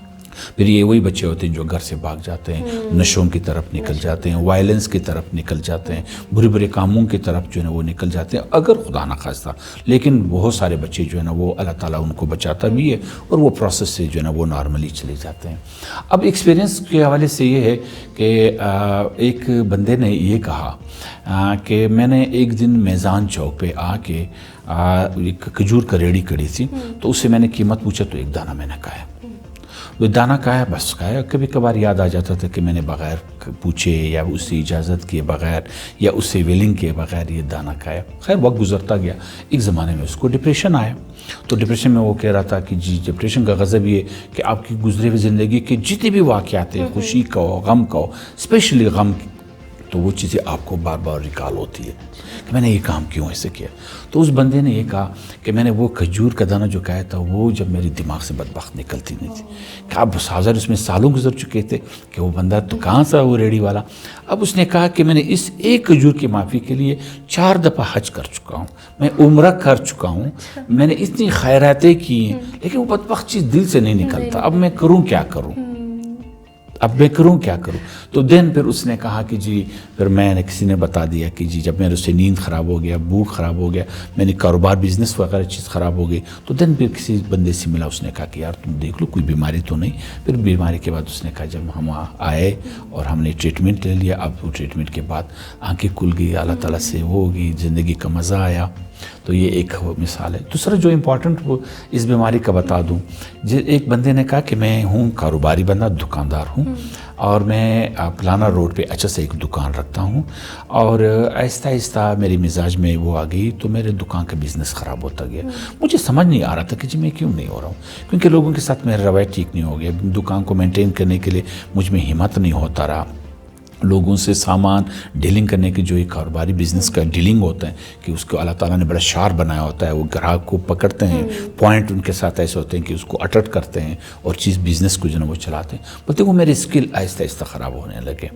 پھر یہ وہی بچے ہوتے ہیں جو گھر سے بھاگ جاتے ہیں، نشوں کی طرف نکل جاتے ہیں، وائلنس کی طرف نکل جاتے ہیں، برے کاموں کی طرف جو ہے نا وہ نکل جاتے ہیں، اگر خدا نہ خواستہ. لیکن بہت سارے بچے جو ہے نا وہ اللہ تعالیٰ ان کو بچاتا بھی ہے، اور وہ پروسیس سے جو ہے نا وہ نارملی چلے جاتے ہیں. اب ایکسپیرینس کے حوالے سے یہ ہے کہ ایک بندے نے یہ کہا کہ میں نے ایک دن میزان چوک پہ آ کے ایک کھجور کا ریڑھی کڑی تھی، تو اس سے میں نے قیمت پوچھا تو ایک دانہ میں نے کہا ہے. وہ دانہ کہا ہے، بس کہا ہے. کبھی کبھار یاد آ جاتا تھا کہ میں نے بغیر پوچھے یا اس سے اجازت کیے بغیر یا اس سے ویلنگ کیے بغیر یہ دانہ کھایا. خیر وقت گزرتا گیا، ایک زمانے میں اس کو ڈپریشن آیا. تو ڈپریشن میں وہ کہہ رہا تھا کہ جی ڈپریشن کا غضب یہ کہ آپ کی گزرے ہوئی زندگی کے جتنے بھی واقعات ہیں، خوشی کا ہو، غم کا ہو، اسپیشلی غم کی، تو وہ چیزیں آپ کو بار بار ریکال ہوتی ہے کہ میں نے یہ کام کیوں ایسے کیا. تو اس بندے نے یہ کہا کہ میں نے وہ کھجور کا دانہ جو کہا تھا وہ جب میری دماغ سے بدبخت نکلتی نہیں تھی، کہ اب حاضر اس میں سالوں گزر چکے تھے کہ وہ بندہ تو کہاں سا وہ ریڑھی والا. اب اس نے کہا کہ میں نے اس ایک کھجور کی معافی کے لیے 4 دفعہ حج کر چکا ہوں، میں عمرہ کر چکا ہوں، میں نے اتنی خیراتیں کی ہیں، لیکن وہ بدبخت چیز دل سے نہیں نکلتا. اب میں کروں کیا کروں، اب میں کروں کیا کروں. تو دن پھر اس نے کہا کہ جی پھر میں نے کسی نے بتا دیا کہ جی جب میرے سے نیند خراب ہو گیا، بھوک خراب ہو گیا، میں نے کاروبار بزنس وغیرہ چیز خراب ہو گئی، تو دن پھر کسی بندے سے ملا، اس نے کہا کہ یار تم دیکھ لو کوئی بیماری تو نہیں. پھر بیماری کے بعد اس نے کہا جب ہم آئے اور ہم نے ٹریٹمنٹ لے لیا، اب وہ ٹریٹمنٹ کے بعد آنکھیں کھل گئی، اللہ تعالیٰ سے وہ ہوگی، زندگی کا مزہ آیا. تو یہ ایک مثال ہے. دوسرا جو امپورٹنٹ وہ اس بیماری کا بتا دوں، ایک بندے نے کہا کہ میں ہوں کاروباری بندہ، دکاندار ہوں، اور میں پلانا روڈ پہ اچھا سے ایک دکان رکھتا ہوں، اور آہستہ آہستہ میری مزاج میں وہ آ گئی تو میرے دکان کا بزنس خراب ہوتا گیا. مجھے سمجھ نہیں آ رہا تھا کہ جی میں کیوں نہیں ہو رہا ہوں، کیونکہ لوگوں کے ساتھ میرا رویہ ٹھیک نہیں ہو گیا. دکان کو مینٹین کرنے کے لیے مجھ میں ہمت نہیں ہوتا رہا. لوگوں سے سامان ڈیلنگ کرنے کی جو ایک کاروباری بزنس کا ڈیلنگ ہوتا ہے کہ اس کو اللہ تعالیٰ نے بڑا شار بنایا ہوتا ہے، وہ گراہک کو پکڑتے ہیں، پوائنٹ ان کے ساتھ ایسے ہوتے ہیں کہ اس کو اٹیٹ کرتے ہیں اور چیز بزنس کو جو ہے وہ چلاتے ہیں. بولتے وہ میرے اسکل آہستہ آہستہ خراب ہونے لگے.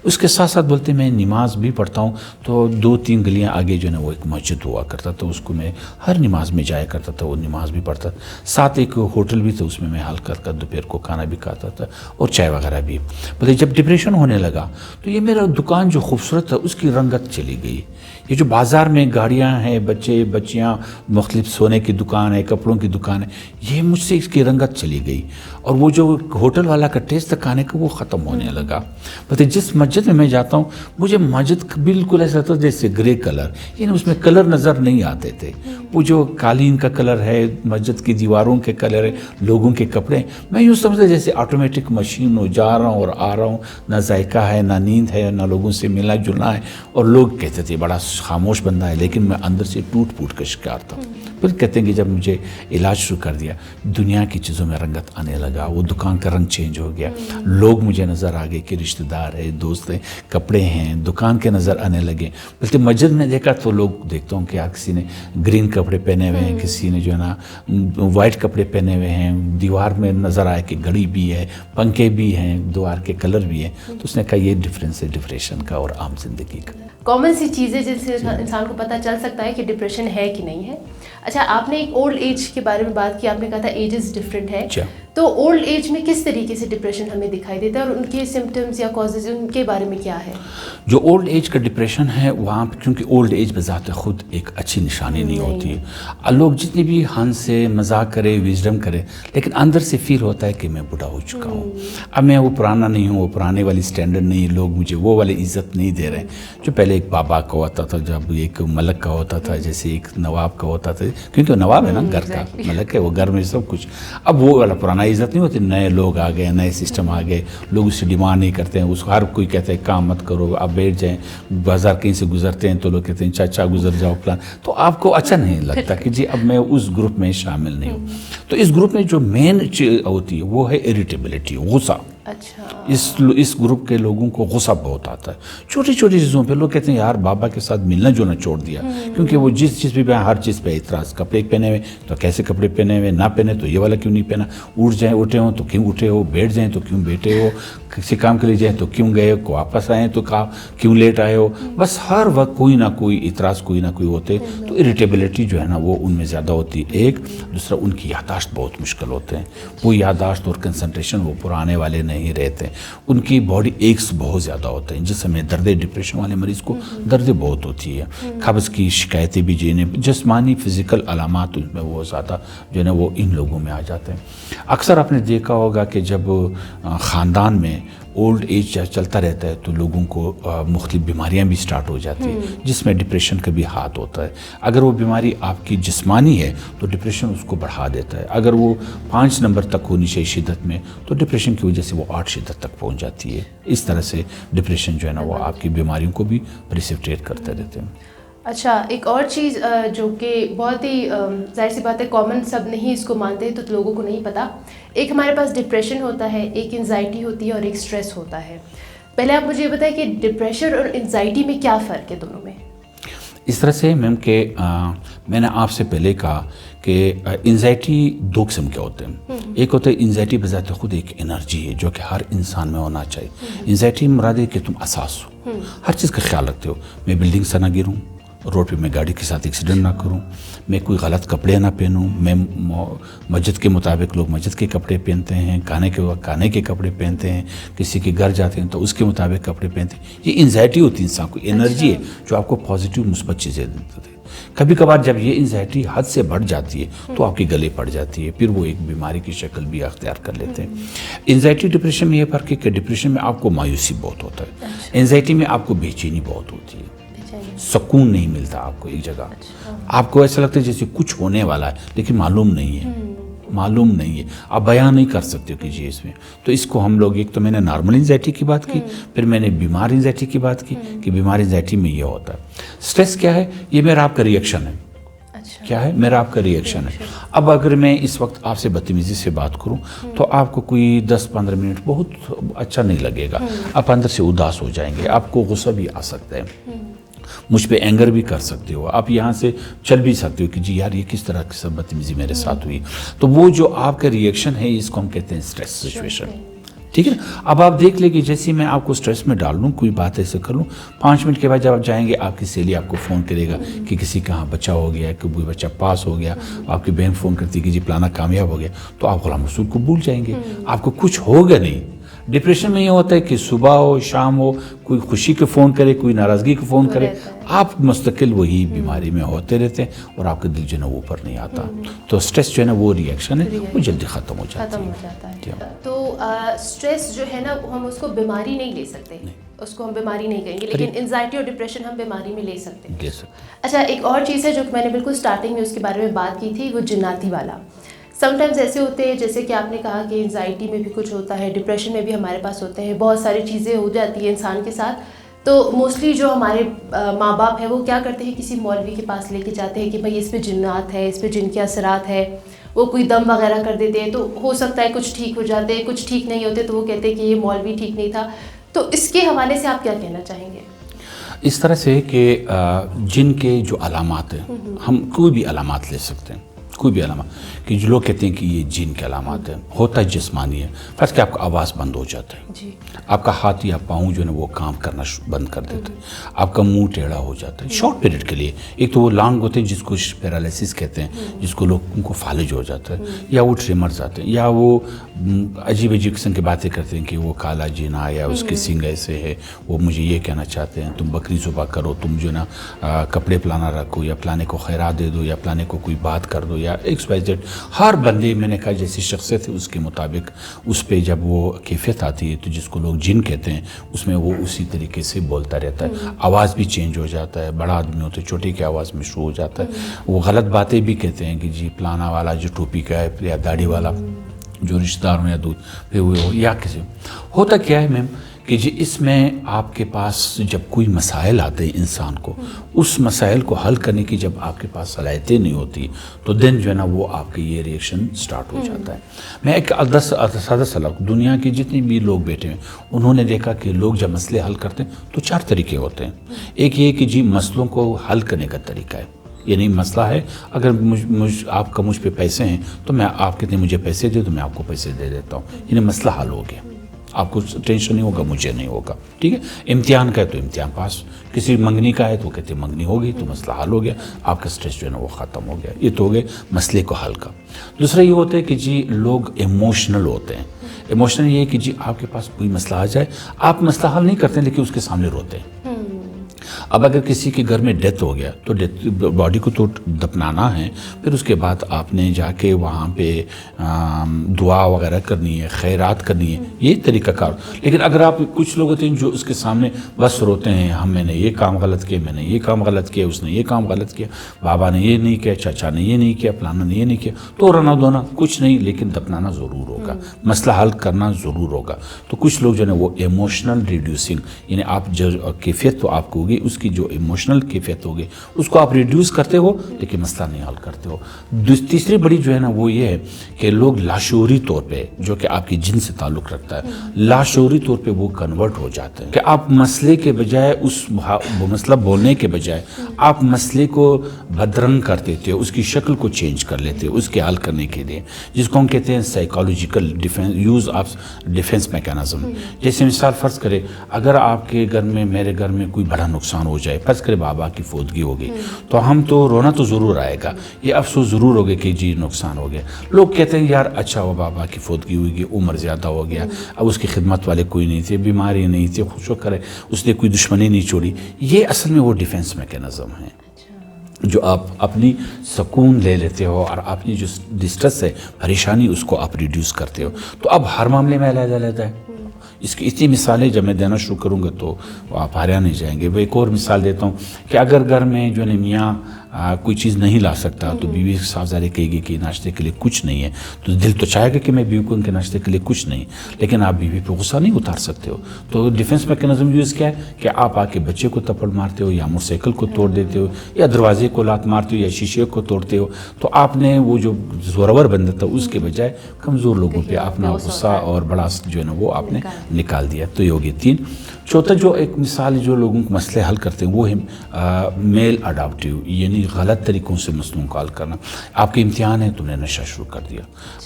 اس کے ساتھ ساتھ بولتے میں نماز بھی پڑھتا ہوں، تو 2-3 گلیاں آگے جو ہے نا وہ ایک مسجد ہوا کرتا تھا، اس کو میں ہر نماز میں جایا کرتا تھا، وہ نماز بھی پڑھتا. ساتھ ایک ہوٹل بھی تھا، اس میں ہلکا دوپہر کو کھانا بھی کھاتا تھا اور چائے وغیرہ بھی. بولتے جب ڈپریشن ہونے لگا تو یہ میرا دکان جو خوبصورت تھا اس کی رنگت چلی گئی. یہ جو بازار میں گاڑیاں ہیں, بچے بچیاں, مختلف سونے کی دکان ہے, کپڑوں کی دکان ہے, یہ مجھ سے اس کی رنگت چلی گئی. اور وہ جو ہوٹل والا کا ٹیسٹ تھا کھانے کا وہ ختم ہونے لگا. پتہ جس مسجد میں جاتا ہوں مجھے مسجد بالکل ایسا لگتا جیسے گرے کلر, یعنی اس میں کلر نظر نہیں آتے تھے. وہ جو قالین کا کلر ہے, مسجد کی دیواروں کے کلر ہے, لوگوں کے کپڑے, میں یوں سمجھتا جیسے آٹومیٹک مشین ہو, جا رہا ہوں اور آ رہا ہوں, نہ ذائقہ ہے, نہ نیند ہے, نہ لوگوں سے ملنا جلنا ہے. اور لوگ کہتے تھے بڑا خاموش بندہ ہے, لیکن میں اندر سے ٹوٹ پھوٹ کا شکار تھا. پھر کہتے ہیں کہ جب مجھے علاج شروع کر دیا, دنیا کی چیزوں میں رنگت آنے لگا, وہ دکان کا رنگ چینج ہو گیا, لوگ مجھے نظر آ گئے کہ رشتہ دار ہے, دوست ہیں, کپڑے ہیں, دکان کے نظر آنے لگے. بلکہ مسجد میں دیکھا تو لوگ دیکھتا ہوں کہ کسی نے گرین کپڑے پہنے ہوئے ہیں, کسی نے جو ہے نا وائٹ کپڑے پہنے ہوئے ہیں, دیوار میں نظر آئے کہ گھڑی بھی ہے, پنکھے بھی ہیں, دیوار کے کلر بھی ہیں. تو اس نے کہا یہ ڈفرینس ہے ڈپریشن کا اور عام زندگی کا. کامن سی چیزیں جن سے انسان کو پتہ چل سکتا ہے کہ ڈپریشن ہے کہ نہیں ہے. اچھا, آپ نے ایک اولڈ ایج کے بارے میں بات کی, آپ نے کہا تھا ایجز ڈفرینٹ ہے, تو اولڈ ایج میں کس طریقے سے ڈپریشن ہمیں دکھائی دیتا ہے اور ان کے سمٹمز یا کازز ان کے بارے میں کیا ہے؟ جو اولڈ ایج کا ڈپریشن ہے وہاں پہ, کیونکہ اولڈ ایج بذات خود ایک اچھی نشانی نہیں ہوتی ہے. لوگ جتنی بھی ہنس سے مذاق کرے, وزڈم کرے, لیکن اندر سے فیل ہوتا ہے کہ میں بوڑھا ہو چکا ہوں, اب میں وہ پرانا نہیں ہوں, وہ پرانے والی سٹینڈرڈ نہیں, لوگ مجھے وہ والی عزت نہیں دے رہے جو پہلے ایک بابا کا ہوتا تھا, جب ایک ملک کا ہوتا تھا, جیسے ایک نواب کا ہوتا تھا, کیونکہ نواب ہے نا گھر کا, ملک ہے وہ گھر میں سب کچھ. اب وہ والا پرانا عزت نہیں ہوتی, نئے لوگ آ گئے, نئے سسٹم آ گئے, لوگ اس سے ڈیمانڈ نہیں کرتے ہیں, اس ہر کوئی کہتا ہے کام مت کرو, آپ بیٹھ جائیں. بازار کہیں سے گزرتے ہیں تو لوگ کہتے ہیں چاچا گزر جاؤ پلان, تو آپ کو اچھا نہیں لگتا کہ جی اب میں اس گروپ میں شامل نہیں ہوں. تو اس گروپ میں جو مین چیز ہوتی ہے وہ ہے اریٹیبلٹی, غصہ. اچھا, اس گروپ کے لوگوں کو غصہ بہت آتا ہے چھوٹی چھوٹی چیزوں پہ. لوگ کہتے ہیں یار بابا کے ساتھ ملنا جلنا چھوڑ دیا, کیونکہ وہ جس چیز پہ ہر چیز پہ اعتراض. کپڑے پہنے ہوئے تو کیسے کپڑے پہنے ہوئے, نہ پہنے تو یہ والا کیوں نہیں پہنا, اٹھے ہوں تو کیوں اٹھے ہو, بیٹھ جائیں تو کیوں بیٹھے ہو, کسی کام کے لیے جائیں تو کیوں گئے, واپس آئیں تو کیوں لیٹ آئے ہو. بس ہر وقت کوئی نہ کوئی اعتراض, کوئی نہ کوئی ہوتے. تو اریٹیبلٹی جو ہے نا وہ ان میں زیادہ ہوتی ہے. ایک دوسرا ان کی یادداشت بہت مشکل ہوتے ہیں, وہ یادداشت اور کنسنٹریشن وہ پرانے والے نہیں رہتے. ان کی باڈی ایکس بہت زیادہ ہوتے ہیں, جس میں درد ڈپریشن والے مریض کو درد بہت ہوتی ہے. قبض کی شکایتیں بھی جنہیں جسمانی فزیکل علامات ان میں وہ زیادہ جو ہے نا وہ ان لوگوں میں آ جاتے ہیں. اکثر آپ نے دیکھا ہوگا کہ جب خاندان میں اولڈ ایج چلتا رہتا ہے تو لوگوں کو مختلف بیماریاں بھی سٹارٹ ہو جاتی ہیں, جس میں ڈپریشن کا بھی ہاتھ ہوتا ہے. اگر وہ بیماری آپ کی جسمانی ہے تو ڈپریشن اس کو بڑھا دیتا ہے. اگر وہ 5 نمبر تک ہونی چاہیے شدت میں, تو ڈپریشن کی وجہ سے وہ 8 شدت تک پہنچ جاتی ہے. اس طرح سے ڈپریشن جو ہے نا وہ آپ کی بیماریوں کو بھی پریسپٹیٹ کرتے رہتے ہیں. اچھا, ایک اور چیز جو کہ بہت ہی ظاہر سی بات ہے, کامن سب نہیں اس کو مانتے تو لوگوں کو نہیں پتہ. ایک ہمارے پاس ڈپریشن ہوتا ہے, ایک انزائٹی ہوتی ہے اور ایک اسٹریس ہوتا ہے. پہلے آپ مجھے یہ بتائیں کہ ڈپریشن اور انزائٹی میں کیا فرق ہے دونوں میں؟ اس طرح سے میم کہ میں نے آپ سے پہلے کہا کہ انزائٹی 2 قسم کے ہوتے ہیں. ایک ہوتا ہے انزائٹی بذات خود ایک انرجی ہے جو کہ ہر انسان میں ہونا چاہیے. انزائٹی مراد ہے کہ تم اساس ہو, ہر چیز کا خیال رکھتے ہو. میں بلڈنگ سے نہ گروں, روڈ پہ میں گاڑی کے ساتھ ایکسیڈنٹ نہ کروں, میں کوئی غلط کپڑے نہ پہنوں, میں مسجد کے مطابق لوگ مسجد کے کپڑے پہنتے ہیں, کھانے کے کپڑے پہنتے ہیں, کسی کے گھر جاتے ہیں تو اس کے مطابق کپڑے پہنتے ہیں. یہ انزائٹی ہوتی ہے انسان کو, انرجی ہے جو آپ کو پازیٹیو مثبت چیزیں دیتے ہیں. کبھی کبھار جب یہ انزائٹی حد سے بڑھ جاتی ہے تو آپ کے گلے پڑ جاتی ہے, پھر وہ ایک بیماری کی شکل بھی اختیار کر لیتے ہیں. انزائٹی ڈپریشن میں یہ فرق ہے کہ ڈپریشن میں آپ کو مایوسی بہت ہوتا ہے, انزائٹی میں آپ کو بے چینی بہت ہوتی ہے, سکون نہیں ملتا آپ کو ایک جگہ. آپ کو ایسا لگتا ہے جیسے کچھ ہونے والا ہے لیکن معلوم نہیں ہے, آپ بیان نہیں کر سکتے کہ جی اس میں. تو اس کو ہم لوگ, ایک تو میں نے نارمل انزائٹی کی بات کی, پھر میں نے بیمار انزائٹی کی بات کی کہ بیمار انزائٹی میں یہ ہوتا ہے. سٹریس کیا ہے, یہ میرا آپ کا ریئیکشن ہے. کیا ہے, میرا آپ کا ریئیکشن ہے. اب اگر میں اس وقت آپ سے بدتمیزی سے بات کروں تو آپ کو کوئی 10-15 منٹ بہت اچھا نہیں لگے گا, آپ اندر سے اداس ہو جائیں گے, آپ کو غصہ بھی آ سکتا ہے, مجھ پہ اینگر بھی کر سکتے ہو, آپ یہاں سے چل بھی سکتے ہو کہ جی یار یہ کس طرح کی سب بدتمیزی میرے ساتھ ہوئی. تو وہ جو آپ کا ریئیکشن ہے اس کو ہم کہتے ہیں اسٹریس سچویشن. ٹھیک ہے نا. اب آپ دیکھ لیں کہ جیسے میں آپ کو اسٹریس میں ڈال لوں, کوئی بات ایسے کر لوں, 5 منٹ کے بعد جب آپ جائیں گے آپ کی سہیلی آپ کو فون کرے گا کہ کسی کا بچہ ہو گیا, کہ کوئی بچہ پاس ہو گیا, آپ کی بہن فون کرتی کہ جی پلانا کامیاب ہو گیا, تو آپ غلام رسول کو بھول جائیں گے, آپ کو کچھ ہوگا نہیں. ڈپریشن میں یہ ہوتا ہے کہ صبح ہو شام ہو کوئی خوشی کے فون کرے کوئی ناراضگی کے فون کرے, آپ مستقل وہی بیماری میں ہوتے رہتے ہیں اور آپ کا دل جو ہے نا وہ اوپر نہیں آتا. تو اسٹریس جو ہے نا وہ ریئیکشن ہے وہ جلدی ختم ہو جاتا ہے. تو اسٹریس جو ہے نا ہم اس کو بیماری نہیں لے سکتے, اس کو ہم بیماری نہیں کہیں گے, لیکن انزائٹی اور ڈپریشن ہم بیماری میں لے سکتے ہیں. اچھا, ایک اور چیز ہے جو میں نے بالکل اسٹارٹنگ میں اس کے بارے میں بات کی تھی, وہ جناتی والا. سم ٹائمز ایسے ہوتے ہیں جیسے کہ آپ نے کہا کہ انزائٹی میں بھی کچھ ہوتا ہے, ڈپریشن میں بھی ہمارے پاس ہوتے ہیں, بہت ساری چیزیں ہو جاتی ہیں انسان کے ساتھ. تو موسٹلی جو ہمارے ماں باپ ہیں وہ کیا کرتے ہیں, کسی مولوی کے پاس لے کے جاتے ہیں کہ بھائی اس پہ جنات ہے, اس پہ جن کے اثرات ہے, وہ کوئی دم وغیرہ کر دیتے ہیں, تو ہو سکتا ہے کچھ ٹھیک ہو جاتے ہیں, کچھ ٹھیک نہیں ہوتے تو وہ کہتے ہیں کہ یہ مولوی ٹھیک نہیں تھا. تو اس کے حوالے سے آپ کیا کہنا چاہیں گے؟ اس طرح سے کہ جن کے جو علامات ہیں, ہم کوئی بھی علامات لے سکتے ہیں, کوئی بھی علامات کہ جو لوگ کہتے ہیں کہ یہ جن کے علامات ہیں, ہوتا ہے جسمانی ہے. فرض کہ آپ کا آواز بند ہو جاتا ہے, آپ کا ہاتھ یا پاؤں جو ہے نا وہ کام کرنا بند کر دیتے ہیں, آپ کا منہ ٹیڑھا ہو جاتا ہے شارٹ پیریڈ کے لیے. ایک تو وہ لانگ ہوتے ہیں جس کو پیرالائسس کہتے ہیں, جس کو لوگ ان کو فالج ہو جاتا ہے, یا وہ ٹریمرز آتے ہیں, یا وہ عجیب عجیب قسم کی باتیں کرتے ہیں کہ وہ کالا جن آیا, اس کے سینگ ایسے ہے, وہ مجھے یہ کہنا چاہتے ہیں تم بکری ذبح کرو, تم جو ہے نا کپڑے پلانا رکھو, یا پلانے کو خیرات دے دو, یا پلانے کو کوئی بات کر دو, یا ایکس وائی زیڈ. ہر بندے میں نے کہا جیسی شخصیت ہے اس کے مطابق اس پہ جب وہ کیفیت آتی ہے تو جس کو لوگ جن کہتے ہیں اس میں وہ اسی طریقے سے بولتا رہتا ہے. آواز بھی چینج ہو جاتا ہے, بڑا آدمی ہوتا ہے چھوٹے کی آواز میں شروع ہو جاتا ہے, وہ غلط باتیں بھی کہتے ہیں کہ جی پلانا والا جو ٹوپی کا ہے, یا داڑھی والا جو رشتہ دار ہوں یا دودھ پہ ہوئے ہو, یا کسی. ہوتا کیا ہے میم کہ جی اس میں آپ کے پاس جب کوئی مسائل آتے ہیں انسان کو, اس مسائل کو حل کرنے کی جب آپ کے پاس صلاحیتیں نہیں ہوتی تو دن جو ہے نا وہ آپ کے یہ ریئیکشن سٹارٹ ہو جاتا ہے. میں ایک سادہ سلک, دنیا کے جتنے بھی لوگ بیٹھے ہیں انہوں نے دیکھا کہ لوگ جب مسئلے حل کرتے ہیں تو 4 طریقے ہوتے ہیں. ایک یہ کہ جی مسئلوں کو حل کرنے کا طریقہ ہے, یعنی مسئلہ ہے اگر آپ کا مجھ پہ پیسے ہیں تو میں آپ کہتے ہیں مجھے پیسے دے تو میں آپ کو پیسے دے دیتا ہوں, یعنی مسئلہ حل ہو گیا, آپ کو ٹینشن نہیں ہوگا, مجھے نہیں ہوگا. ٹھیک ہے, امتحان کا ہے تو امتحان پاس, کسی منگنی کا ہے تو کہتے ہیں منگنی ہوگی تو مسئلہ حل ہو گیا, آپ کا سٹریس جو ہے نا وہ ختم ہو گیا. یہ تو ہو گئے مسئلے کو حل کا. دوسرا یہ ہوتا ہے کہ جی لوگ ایموشنل ہوتے ہیں. ایموشنل یہ ہے کہ جی آپ کے پاس کوئی مسئلہ آ جائے, آپ مسئلہ حل نہیں کرتے لیکن اس کے سامنے روتے ہیں. اب اگر کسی کے گھر میں ڈیتھ ہو گیا تو باڈی کو تو دفنانا ہے, پھر اس کے بعد آپ نے جا کے وہاں پہ دعا وغیرہ کرنی ہے, خیرات کرنی ہے, یہ طریقہ کار. لیکن اگر آپ کچھ لوگ ہوتے ہیں جو اس کے سامنے بس روتے ہیں, میں نے یہ کام غلط کیا, میں نے یہ کام غلط کیا, اس نے یہ کام غلط کیا, بابا نے یہ نہیں کیا, چاچا نے یہ نہیں کیا, فلانا نے یہ نہیں کیا, تو رونا دھونا کچھ نہیں, لیکن دفنانا ضرور ہوگا, مسئلہ حل کرنا ضرور ہوگا. تو کچھ لوگ جو ہے وہ ایموشنل ریڈیوسنگ, یعنی آپ جو کیفیت تو آپ کو ہوگی, اس کی جو ایموشنل کیفیت ہوگی اس کو آپ ریڈیوس کرتے ہو لیکن مسئلہ نہیں حل کرتے ہو. تیسری بڑی جو ہے نا وہ یہ ہے کہ لوگ لاشعوری طور پہ, جو کہ آپ کی جن سے تعلق رکھتا ہے, لاشعوری طور پہ وہ کنورٹ ہو جاتے ہیں کہ آپ مسئلے کے بجائے اس مسئلہ بولنے کے بجائے آپ مسئلے کو بدرنگ کر دیتے ہو, اس کی شکل کو چینج کر لیتے ہو اس کے حل کرنے کے لیے, جس کو ہم کہتے ہیں psychological defence, use of defence mechanism. جیسے مثال فرض کرے اگر آپ کے گھر میں, میرے گھر میں کوئی بڑا نقصان ہو جائے, فرض کرے بابا کی فوتگی ہو گئی, تو ہم تو رونا تو ضرور آئے گا, یہ افسوس ضرور ہوگا کہ جی نقصان ہو گیا. لوگ کہتے ہیں یار اچھا وہ بابا کی فوتگی ہوئی گی, عمر زیادہ ہو گیا, اب اس کی خدمت والے کوئی نہیں تھے, بیماری نہیں تھی, خوش و کرے اس نے کوئی دشمنی نہیں چھوڑی. یہ اصل میں وہ ڈیفینس میکانزم ہے جو آپ اپنی سکون لے لیتے ہو اور اپنی جو ڈسٹریس ہے, پریشانی, اس کو آپ ریڈیوس کرتے ہو. تو اب ہر معاملے میں علیحدہ علیحدہ ہے. اس کی اتنی مثالیں جب میں دینا شروع کروں گا تو آپ حیران نہیں جائیں گے. وہ ایک اور مثال دیتا ہوں کہ اگر گھر میں جو ہے میاں کوئی چیز نہیں لا سکتا تو بیوی صاف ظاہر کہے گی کہ ناشتے کے لیے کچھ نہیں ہے, تو دل تو چاہے گا کہ میں بیوی کو ان کے ناشتے کے لیے کچھ نہیں, لیکن آپ بیوی پہ غصہ نہیں اتار سکتے ہو. تو ڈیفینس میکانزم یوز کیا ہے کہ آپ آ کے بچے کو تھپڑ مارتے ہو, یا موٹر سائیکل کو توڑ دیتے ہو, یا دروازے کو لات مارتے ہو, یا شیشے کو توڑتے ہو. تو آپ نے وہ جو زورور بندہ تھا اس کے بجائے کمزور لوگوں پہ اپنا غصہ اور بڑا جو ہے نا وہ آپ نے نکال دیا. تو یہ ہو گئی 3. چوتھا جو ایک مثال جو لوگوں کو مسئلے حل کرتے ہیں وہ ہے میل اڈاپٹیو, یعنی کسی غلط طریقوں سے مصنوع کرنا. آپ کے امتحان ہے، تم نے نشہ شروع کر دیا.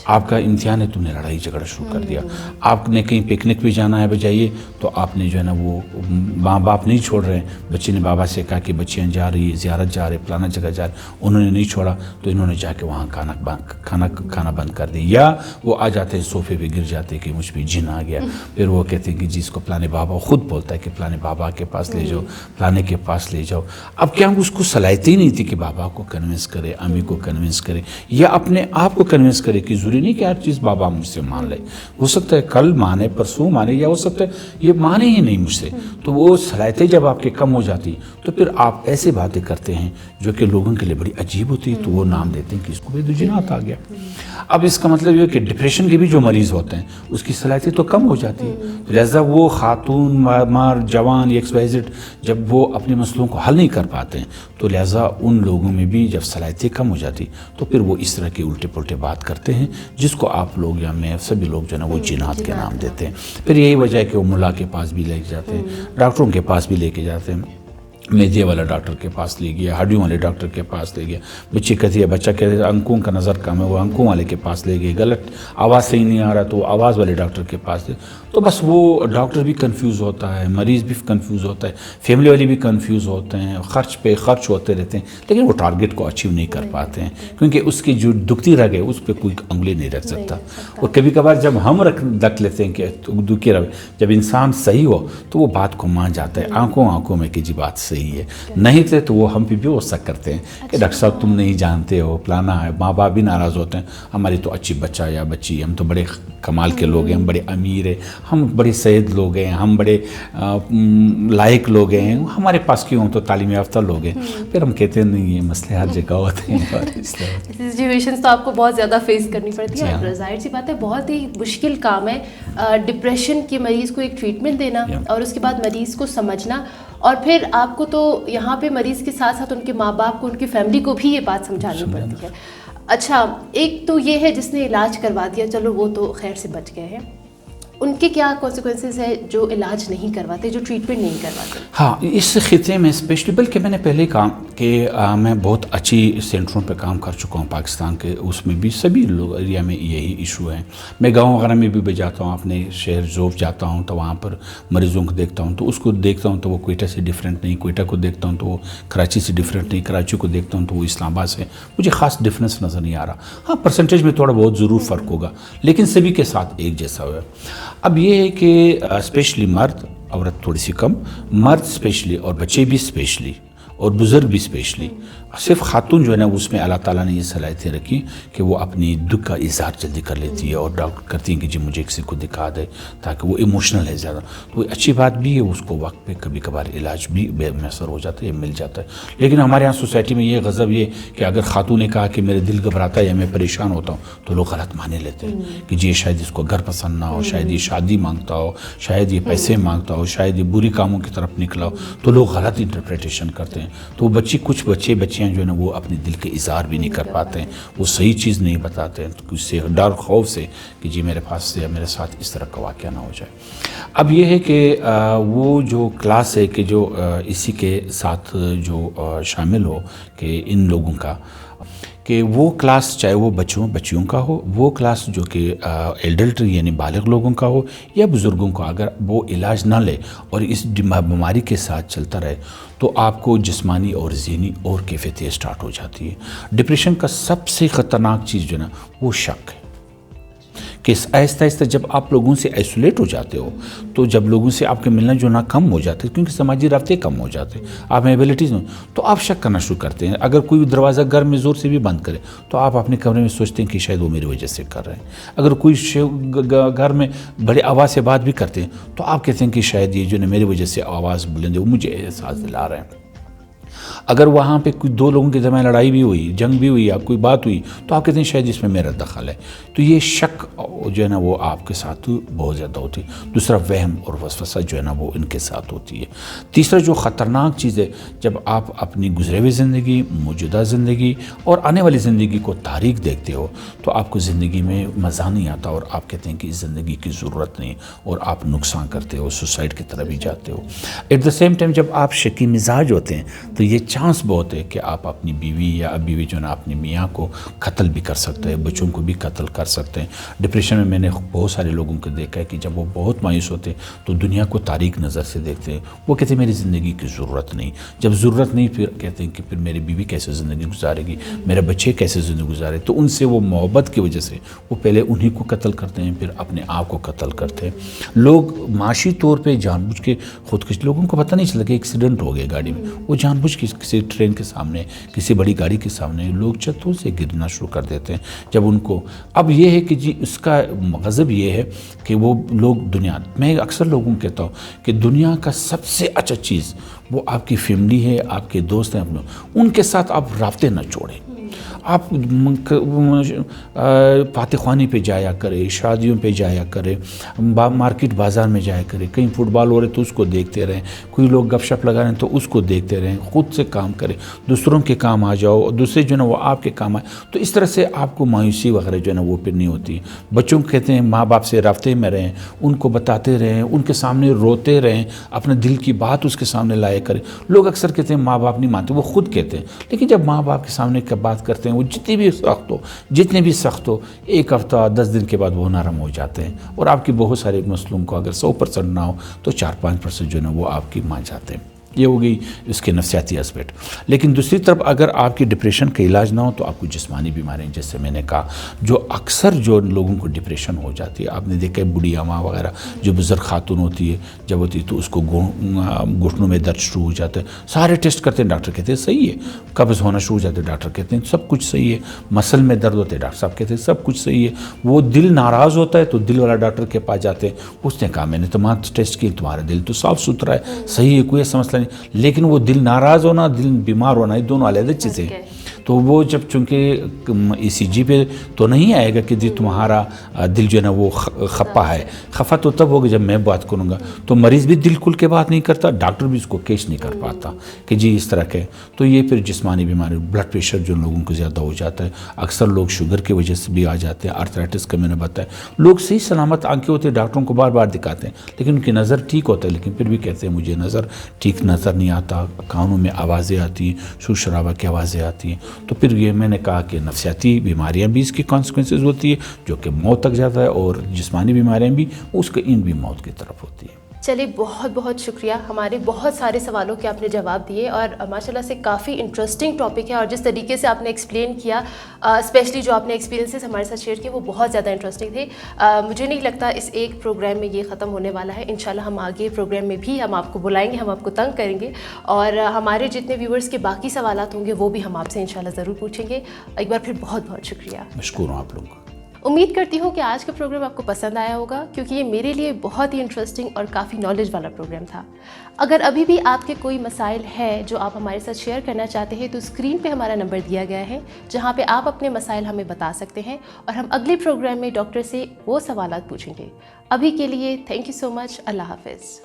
آپ کا امتحان ہے، تم نے لڑائی جھگڑا شروع کر دیا. آپ نے کہیں پکنک بھی جانا ہے بجائیے تو آپ نے جو ہے نا وہ ماں باپ نہیں چھوڑ رہے ہیں. بچے نے بابا سے کہا کہ بچیاں جا رہی ہے، زیارت جا رہے، فلانا جگہ جا رہے، انہوں نے نہیں چھوڑا تو انہوں نے جا کے وہاں کھانا بند کر دیا. یا وہ آ جاتے ہیں صوفے پہ گر جاتے کہ مجھ پہ جن آ گیا. پھر وہ کہتے ہیں کہ جس کو فلانے بابا خود بولتا ہے کہ فلانے بابا کے پاس لے جاؤ، فلانے کے پاس لے جاؤ. اب کیا اس کو صلاحیت ہی نہیں تھی کہ بابا کو کنونس کرے، امی کو کنونس کرے، یا اپنے آپ کو کنونس کرے کہ ضروری نہیں کہ ہر چیز بابا مجھ سے مان لے. ہو سکتا ہے کل مانے، پرسوں مانے، یا ہو سکتا ہے یہ مانے ہی نہیں مجھ سے. تو وہ صلاحیتیں جب آپ کے کم ہو جاتی تو پھر آپ ایسے باتیں کرتے ہیں جو کہ لوگوں کے لیے بڑی عجیب ہوتی ہے، تو وہ نام دیتے ہیں کہ اس کو بھی جنات آ گیا. اب اس کا مطلب یہ کہ ڈپریشن کے بھی جو مریض ہوتے ہیں اس کی صلاحیتیں تو کم ہو جاتی ہیں. لہذا وہ خاتون، مرد، جوان، XYZ جب وہ اپنے مسئلوں کو حل نہیں کر پاتے ہیں تو لہذا ان لوگوں میں بھی جب صلاحیتیں کم ہو جاتی تو پھر وہ اس طرح کے الٹے پلٹے بات کرتے ہیں جس کو آپ لوگ یا میں سبھی لوگ جو ہے نا وہ جنات کے نام دیتے ہیں. پھر یہی وجہ ہے کہ وہ ملا کے پاس بھی لے جاتے ہیں، ڈاکٹروں کے پاس بھی لے کے جاتے ہیں. میدے والا ڈاکٹر کے پاس لے گیا، ہڈیوں والے ڈاکٹر کے پاس لے گیا. بچی کہتی ہے، بچہ کہتے ہیں انکوں کا نظر کم ہے، وہ انکوں والے کے پاس لے گئے. غلط آواز صحیح نہیں آ رہا تو آواز والے ڈاکٹر کے پاس لے. تو بس وہ ڈاکٹر بھی کنفیوز ہوتا ہے، مریض بھی کنفیوز ہوتا ہے، فیملی والے بھی کنفیوز ہوتے ہیں، خرچ پہ خرچ ہوتے رہتے ہیں، لیکن وہ ٹارگیٹ کو اچیو نہیں کر پاتے ہیں کیونکہ اس کی جو دکھتی رگ ہے اس پہ کوئی انگلی نہیں رکھ سکتا. اور کبھی کبھار جب ہم رکھ لیتے ہیں کہ دکھی رگ، جب انسان صحیح ہو تو وہ بات کو مان جاتا ہے آنکھوں میں کہ جی بات صحیح ہے. نہیں تھے تو وہ ہم پہ بھی غصہ کرتے ہیں کہ ڈاکٹر صاحب تم نہیں جانتے ہو، پلانا ہے. ماں باپ بھی ناراض ہوتے ہیں، ہماری تو اچھی بچہ یا بچی، ہم تو بڑے کمال کے لوگ ہیں، ہم بڑے امیر ہیں، ہم بڑے سید لوگ ہیں، ہم بڑے لائق لوگ ہیں، ہمارے پاس کیوں تو تعلیم یافتہ لوگ ہیں. پھر ہم کہتے ہیں نہیں، یہ مسئلے ہر جگہ ہوتے ہیں. سچویشنز تو آپ کو بہت زیادہ فیس کرنی پڑتی ہے. ظاہر سی بات ہے بہت ہی مشکل کام ہے ڈپریشن کے مریض کو ایک ٹریٹمنٹ دینا اور اس کے بعد مریض کو سمجھنا، اور پھر آپ کو تو یہاں پہ مریض کے ساتھ ساتھ ان کے ماں باپ کو، ان کی فیملی کو بھی یہ بات سمجھانی پڑتی ہے. اچھا، ایک تو یہ ہے جس نے علاج کروا دیا، چلو وہ تو خیر سے بچ گئے ہیں، ان کے کیا کانسیکوینسز ہے جو علاج نہیں کرواتے، جو ٹریٹمنٹ نہیں کرواتے؟ ہاں، اس خطے میں اسپیشلی، بلکہ میں نے پہلے کہا کہ میں بہت اچھی سینٹروں پہ کام کر چکا ہوں پاکستان کے، اس میں بھی سبھی لوگ ایریا میں یہی ایشو ہے. میں گاؤں وغیرہ میں بھی جاتا ہوں، اپنے شہر زوف جاتا ہوں تو وہاں پر مریضوں کو دیکھتا ہوں، تو اس کو دیکھتا ہوں تو وہ کوئٹہ سے ڈیفرنٹ نہیں، کوئٹہ کو دیکھتا ہوں تو وہ کراچی سے ڈیفرنٹ نہیں، کراچی کو دیکھتا ہوں تو وہ اسلام آباد سے. مجھے خاص ڈفرینس نظر نہیں آ رہا. ہاں، پرسنٹیج میں تھوڑا بہت ضرور فرق ہوگا لیکن سبھی کے ساتھ ایک جیسا ہوا. اب یہ ہے کہ اسپیشلی مرد، عورت تھوڑی سی کم، مرد اسپیشلی اور بچے بھی اسپیشلی اور بزرگ بھی اسپیشلی. صرف خاتون جو ہے نا اس میں اللہ تعالیٰ نے یہ صلاحیتیں رکھی کہ وہ اپنی دکھ کا اظہار جلدی کر لیتی ہے اور ڈاکٹر کرتی ہیں کہ جی مجھے کسی کو دکھا دے، تاکہ وہ ایموشنل ہے زیادہ. تو وہ اچھی بات بھی ہے، اس کو وقت پہ کبھی کبھار علاج بھی بے میسر ہو جاتا ہے، مل جاتا ہے. لیکن ہمارے یہاں سوسائٹی میں یہ غضب یہ کہ اگر خاتون نے کہا کہ میرے دل گھبراتا ہے یا میں پریشان ہوتا ہوں تو لوگ غلط مانے لیتے ہیں کہ جی شاید اس کو گھر پسند نہ ہو، شاید یہ شادی مانگتا ہو، شاید یہ پیسے مانگتا ہو، شاید یہ بری کاموں کی طرف نکلا ہو، تو لوگ غلط انٹرپریٹیشن کرتے ہیں. تو کچھ بچیاں جو ہے نا وہ اپنے دل کے اظہار بھی نہیں کر پاتے ہیں، وہ صحیح چیز نہیں بتاتے ہیں، تو اس سے ڈر خوف سے کہ جی میرے پاس سے یا میرے ساتھ اس طرح کا واقعہ نہ ہو جائے. اب یہ ہے کہ وہ جو کلاس ہے کہ جو اسی کے ساتھ جو شامل ہو کہ ان لوگوں کا کہ وہ کلاس چاہے وہ بچیوں کا ہو، وہ کلاس جو کہ ایڈلٹ یعنی بالغ لوگوں کا ہو یا بزرگوں کا، اگر وہ علاج نہ لے اور اس بیماری کے ساتھ چلتا رہے تو آپ کو جسمانی اور ذہنی اور کیفیتیں اسٹارٹ ہو جاتی ہے. ڈپریشن کا سب سے خطرناک چیز جو ہے نا وہ شک ہے کہ آہستہ آہستہ جب آپ لوگوں سے آئسولیٹ ہو جاتے ہو، تو جب لوگوں سے آپ کے ملنا جلنا کم ہو جاتے ہیں کیونکہ سماجی رابطے کم ہو جاتے ہیں، آپ میں ایبلٹیز نہیں، تو آپ شک کرنا شروع کرتے ہیں. اگر کوئی دروازہ گھر میں زور سے بھی بند کرے تو آپ اپنے کمرے میں سوچتے ہیں کہ شاید وہ میری وجہ سے کر رہے ہیں. اگر کوئی گھر میں بڑے آواز سے بات بھی کرتے ہیں تو آپ کہتے ہیں کہ شاید یہ جو ہے میری وجہ سے آواز بلند ہے، وہ مجھے احساس دلا رہے ہیں. اگر وہاں پہ کوئی دو لوگوں کے درمیان لڑائی بھی ہوئی، جنگ بھی ہوئی یا کوئی بات ہوئی تو آپ کہتے ہیں شاید اس میں میرا دخل ہے. تو یہ شک جو ہے نا وہ آپ کے ساتھ بہت زیادہ ہوتی ہے. دوسرا وہم اور وسوسہ جو ہے نا وہ ان کے ساتھ ہوتی ہے. تیسرا جو خطرناک چیز ہے، جب آپ اپنی گزرے ہوئی زندگی، موجودہ زندگی اور آنے والی زندگی کو تاریخ دیکھتے ہو تو آپ کو زندگی میں مزہ نہیں آتا اور آپ کہتے ہیں کہ اس زندگی کی ضرورت نہیں اور آپ نقصان کرتے ہو، سوسائڈ کی طرف بھی جاتے ہو. ایٹ دا سیم ٹائم جب آپ شکی مزاج ہوتے ہیں تو یہ چانس بہت ہے کہ آپ اپنی بیوی یا بیوی جو ہے نا اپنی میاں کو قتل بھی کر سکتے ہیں، بچوں کو بھی قتل کر سکتے ہیں۔ ڈپریشن میں نے بہت سارے لوگوں کو دیکھا ہے کہ جب وہ بہت مایوس ہوتے ہیں تو دنیا کو تاریک نظر سے دیکھتے ہیں، وہ کہتے ہیں میری زندگی کی ضرورت نہیں، جب ضرورت نہیں پھر کہتے ہیں کہ پھر میری بیوی کیسے زندگی گزارے گی، میرے بچے کیسے زندگی گزارے، تو ان سے وہ محبت کی وجہ سے وہ پہلے انہی کو قتل کرتے ہیں، پھر اپنے آپ کو قتل کرتے ہیں۔ لوگ معاشی طور پہ جان بوجھ کے خودکشی، لوگوں کو پتہ نہیں چلا کہ ایکسیڈنٹ ہو گیا گاڑی میں، وہ جان بوجھ کے کسی ٹرین کے سامنے، کسی بڑی گاڑی کے سامنے لوگ چھتوں سے گرنا شروع کر دیتے ہیں۔ جب ان کو اب یہ ہے کہ جی اس کا غضب یہ ہے کہ وہ لوگ دنیا، میں اکثر لوگوں کو کہتا ہوں کہ دنیا کا سب سے اچھا چیز وہ آپ کی فیملی ہے، آپ کے دوست ہیں، اپنے ان کے ساتھ آپ رابطے نہ چھوڑیں۔ آپ فاتح خوانی پہ جایا کرے، شادیوں پہ جایا کرے، مارکیٹ بازار میں جایا کرے، کہیں فٹ بال ہو رہے تو اس کو دیکھتے رہیں، کوئی لوگ گپ شپ لگا رہے ہیں تو اس کو دیکھتے رہیں، خود سے کام کریں، دوسروں کے کام آ جاؤ، دوسرے جو ہے نا وہ آپ کے کام آئے، تو اس طرح سے آپ کو مایوسی وغیرہ جو ہے نا وہ پھر نہیں ہوتی۔ بچوں کو کہتے ہیں ماں باپ سے رابطے میں رہیں، ان کو بتاتے رہیں، ان کے سامنے روتے رہیں، اپنے دل کی بات اس کے سامنے لایا کریں۔ لوگ اکثر کہتے ہیں ماں باپ نہیں مانتے، وہ خود کہتے ہیں، لیکن جب ماں باپ کے سامنے بات کرتے ہیں وہ جتنی بھی سخت ہو 1 ہفتہ 10 دن کے بعد وہ نرم ہو جاتے ہیں، اور آپ کی بہت سارے مسئلوں کو اگر 100% نہ ہو تو 4-5% جو ہے نا وہ آپ کی مان جاتے ہیں۔ یہ ہو گئی اس کے نفسیاتی اسپیکٹ۔ لیکن دوسری طرف اگر آپ کی ڈپریشن کا علاج نہ ہو تو آپ کو جسمانی بیماریاں، جیسے میں نے کہا، جو اکثر جو لوگوں کو ڈپریشن ہو جاتی ہے، آپ نے دیکھا ہے بوڑھی اماں وغیرہ جو بزرگ خاتون ہوتی ہے، جب ہوتی ہے تو اس کو گھٹنوں میں درد شروع ہو جاتا ہے، سارے ٹیسٹ کرتے ہیں، ڈاکٹر کہتے ہیں صحیح ہے، قبض ہونا شروع ہو جاتا ہے، ڈاکٹر کہتے ہیں سب کچھ صحیح ہے، مسل میں درد ہوتے ہیں، ڈاکٹر صاحب کہتے ہیں سب کچھ صحیح ہے، وہ دل ناراض ہوتا ہے تو دل والا ڈاکٹر کے پاس جاتے ہیں، اس نے کہا میں نے تمام ٹیسٹ کیے، تمہارا دل تو صاف ستھرا ہے، صحیح ہے، کوئی ایسا مسئلہ نہیں، لیکن وہ دل ناراض ہونا، دل بیمار ہونا، یہ دونوں علیحدہ چیزیں ہیں۔ تو وہ جب چونکہ ECG پہ تو نہیں آئے گا کہ جی تمہارا دل جو ہے نا وہ خفا ہے، خفا تو تب ہوگا جب میں بات کروں گا، تو مریض بھی دل کھل کے بات نہیں کرتا، ڈاکٹر بھی اس کو کیش نہیں کر پاتا کہ جی اس طرح کے، تو یہ پھر جسمانی بیماری، بلڈ پریشر جو لوگوں کو زیادہ ہو جاتا ہے، اکثر لوگ شوگر کی وجہ سے بھی آ جاتے ہیں، آرتھرائٹس کا میں نے بتایا، لوگ صحیح سلامت آنکھیں ہوتے ہیں، ڈاکٹروں کو بار بار دکھاتے ہیں لیکن ان کی نظر ٹھیک ہوتا ہے، لیکن پھر بھی کہتے ہیں مجھے نظر ٹھیک نظر نہیں آتا، کانوں میں آوازیں آتی ہیں، شور شرابہ کی آوازیں آتی ہیں، تو پھر یہ میں نے کہا کہ نفسیاتی بیماریاں بھی اس کی کانسیکوینسز ہوتی ہے جو کہ موت تک جاتا ہے، اور جسمانی بیماریاں بھی اس کا ان بھی موت کی طرف ہوتی ہے۔ چلیے بہت بہت شکریہ، ہمارے بہت سارے سوالوں کے آپ نے جواب دیے، اور ماشاءاللہ سے کافی انٹرسٹنگ ٹاپک ہے، اور جس طریقے سے آپ نے ایکسپلین کیا، اسپیشلی جو آپ نے ایکسپیرینسز ہمارے ساتھ شیئر کیے وہ بہت زیادہ انٹرسٹنگ تھے۔ مجھے نہیں لگتا اس ایک پروگرام میں یہ ختم ہونے والا ہے، انشاءاللہ ہم آگے پروگرام میں بھی ہم آپ کو بلائیں گے، ہم آپ کو تنگ کریں گے، اور ہمارے جتنے ویورز کے باقی سوالات ہوں گے وہ بھی ہم آپ سے انشاءاللہ ضرور پوچھیں گے۔ ایک بار پھر بہت بہت شکریہ۔ مشکور ہوں آپ لوگوں کو۔ امید کرتی ہوں کہ آج کا پروگرام آپ کو پسند آیا ہوگا، کیونکہ یہ میرے لیے بہت ہی انٹرسٹنگ اور کافی نالج والا پروگرام تھا۔ اگر ابھی بھی آپ کے کوئی مسائل ہے جو آپ ہمارے ساتھ شیئر کرنا چاہتے ہیں تو اسکرین پہ ہمارا نمبر دیا گیا ہے، جہاں پہ آپ اپنے مسائل ہمیں بتا سکتے ہیں، اور ہم اگلے پروگرام میں ڈاکٹر سے وہ سوالات پوچھیں گے۔ ابھی کے لیے تھینک یو سو مچ، اللہ حافظ۔